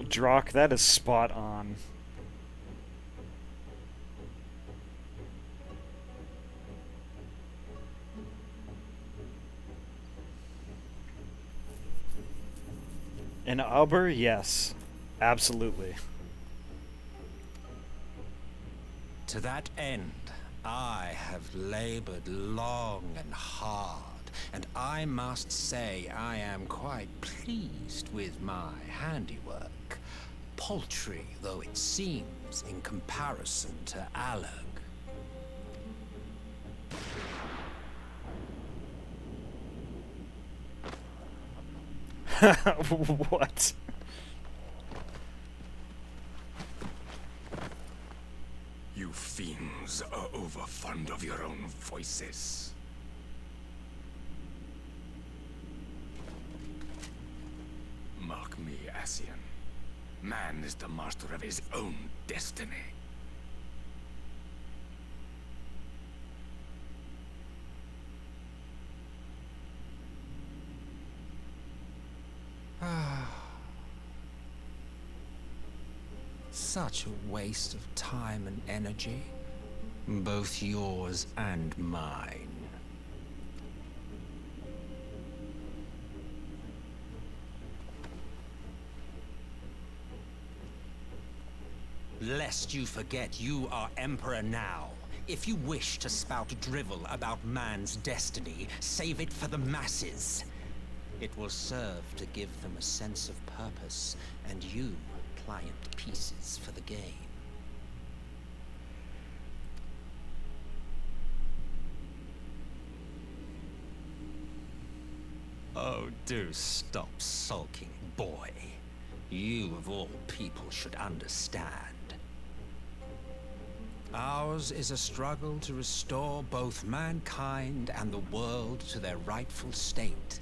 Drock, that is spot on. In Aber, yes. Absolutely. To that end, I have labored long and hard, and I must say I am quite pleased with my handiwork, paltry though it seems in comparison to Allagan. What? You fiends are overfond of your own voices. Mark me, Ascian. Man is the master of his own destiny. Such a waste of time and energy. Both yours and mine. Lest you forget you are Emperor now. If you wish to spout drivel about man's destiny, save it for the masses. It will serve to give them a sense of purpose, and you pliant pieces for the game. Oh, do stop sulking, boy. You, of all people, should understand. Ours is a struggle to restore both mankind and the world to their rightful state.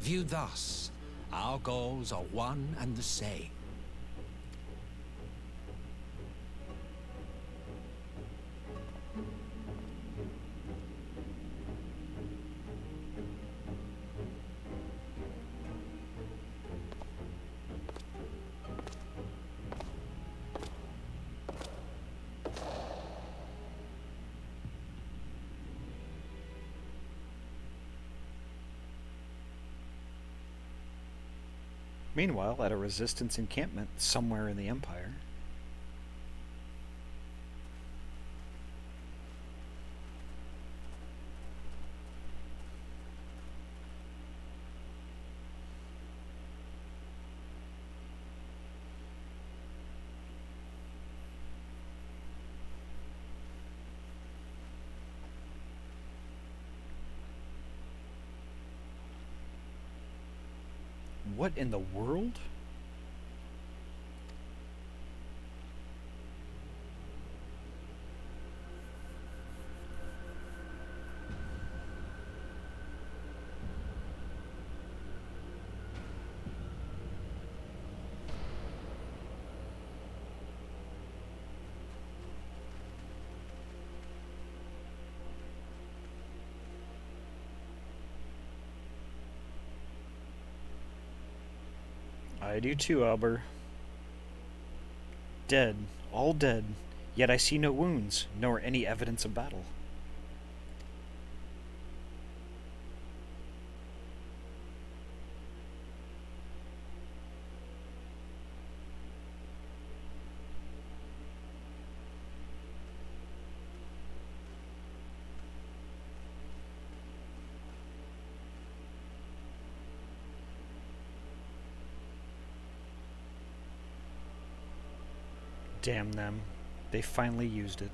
Viewed thus, our goals are one and the same. Meanwhile, at a resistance encampment somewhere in the Empire. What in the world? I do too, Albert. Dead, all dead, yet I see no wounds, nor any evidence of battle. Damn them. They finally used it.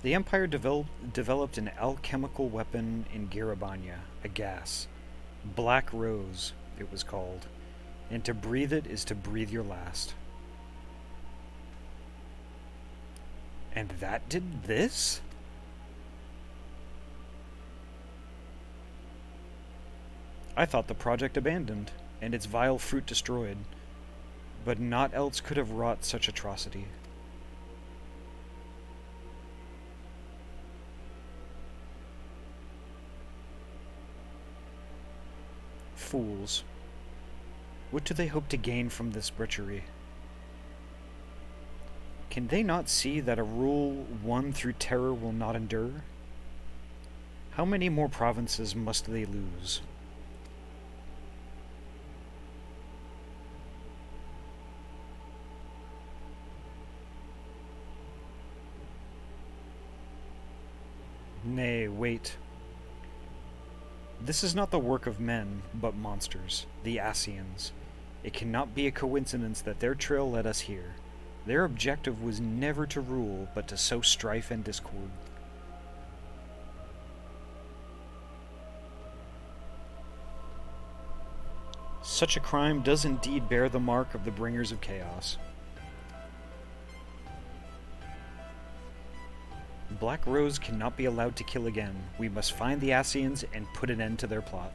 The Empire developed an alchemical weapon in Garabanya, a gas. Black Rose, it was called. And to breathe it is to breathe your last. And that did this? I thought the project abandoned, and its vile fruit destroyed. But naught else could have wrought such atrocity. Fools. What do they hope to gain from this butchery? Can they not see that a rule won through terror will not endure? How many more provinces must they lose? Nay, wait. This is not the work of men, but monsters, the Ascians. It cannot be a coincidence that their trail led us here. Their objective was never to rule, but to sow strife and discord. Such a crime does indeed bear the mark of the bringers of chaos. Black Rose cannot be allowed to kill again. We must find the Ascians and put an end to their plot.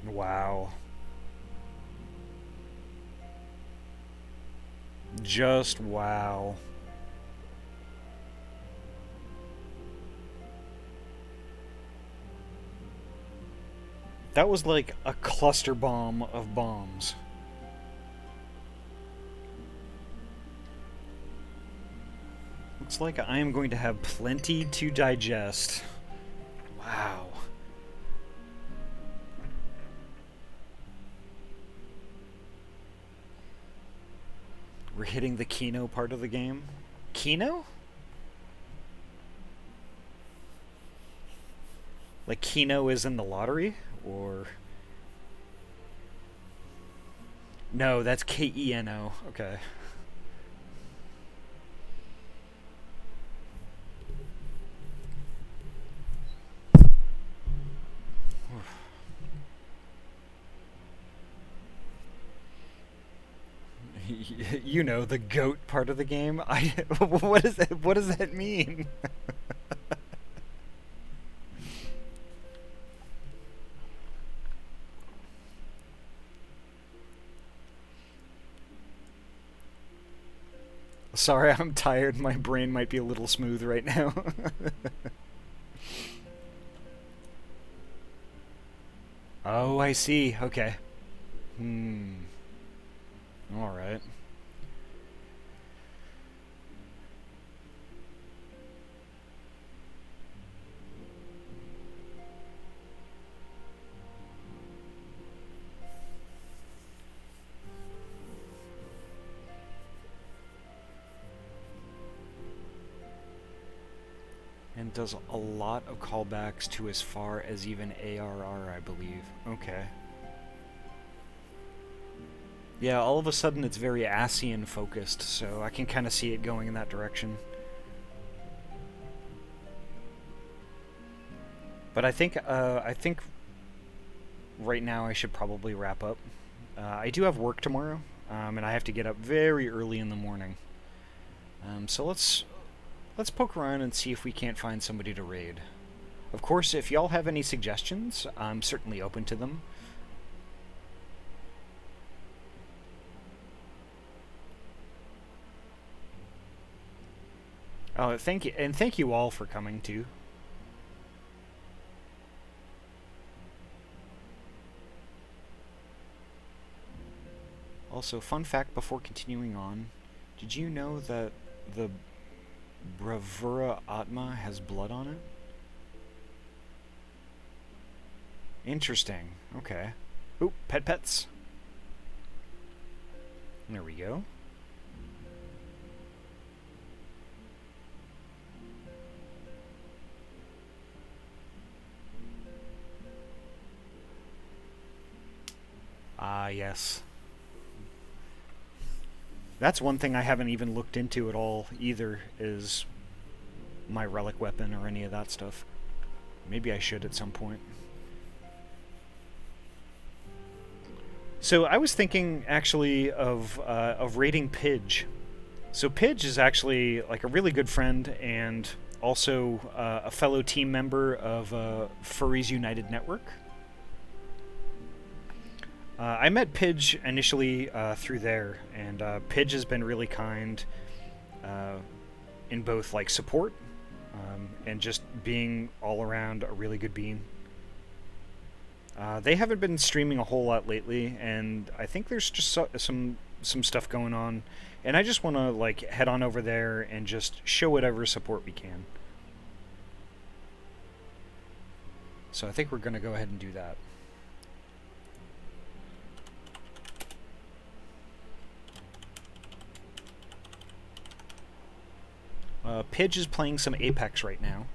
Wow. Just wow. That was like a cluster bomb of bombs. Looks like I am going to have plenty to digest. Wow. We're hitting the Kino part of the game. Kino? Like Kino is in the lottery? Or... No, that's Keno. Okay. You know, the goat part of the game. What is that? What does that mean? Sorry, I'm tired. My brain might be a little smooth right now. Oh, I see. Okay. Alright. And does a lot of callbacks to as far as even ARR, I believe. Okay. Yeah, all of a sudden it's very Ascian focused, so I can kind of see it going in that direction. But I think right now I should probably wrap up. I do have work tomorrow, and I have to get up very early in the morning. So let's poke around and see if we can't find somebody to raid. Of course, if y'all have any suggestions, I'm certainly open to them. Oh, thank you, and thank you all for coming too. Also, fun fact before continuing on, did you know that the Bravura Atma has blood on it? Interesting. Okay. Oop, pets. There we go. Ah, yes. That's one thing I haven't even looked into at all either, is my relic weapon or any of that stuff. Maybe I should at some point. So I was thinking actually of raiding Pidge. So Pidge is actually like a really good friend and also a fellow team member of Furries United Network. I met Pidge initially through there, and Pidge has been really kind in both like support and just being all around a really good being. They haven't been streaming a whole lot lately, and I think there's just some stuff going on, and I just want to like head on over there and just show whatever support we can. So I think we're going to go ahead and do that. Pidge is playing some Apex right now.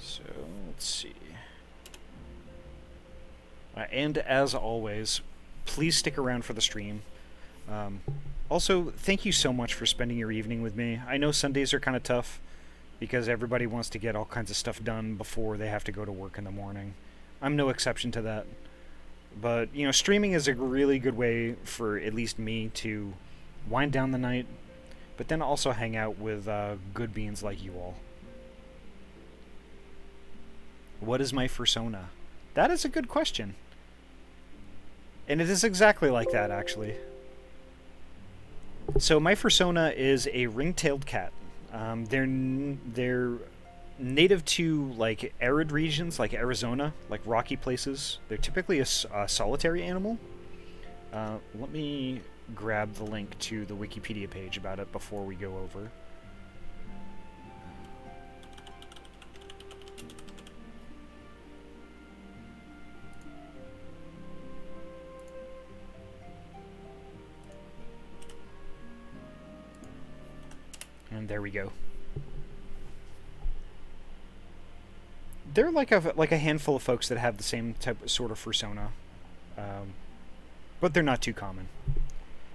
So, let's see. And as always, please stick around for the stream. Also, thank you so much for spending your evening with me. I know Sundays are kind of tough because everybody wants to get all kinds of stuff done before they have to go to work in the morning. I'm no exception to that. But, you know, streaming is a really good way for at least me to wind down the night, but then also hang out with good beings like you all. What is my fursona? That is a good question. And it is exactly like that, actually. So my fursona is a ring-tailed cat. They're native to like arid regions, like Arizona, like rocky places. They're typically a solitary animal. Let me grab the link to the Wikipedia page about it before we go over. And there we go. They're like a handful of folks that have the same sort of fursona, but they're not too common.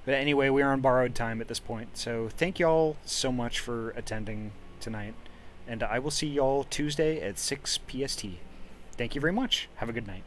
But anyway, we are on borrowed time at this point, so thank y'all so much for attending tonight, and I will see y'all Tuesday at 6 PST. Thank you very much. Have a good night.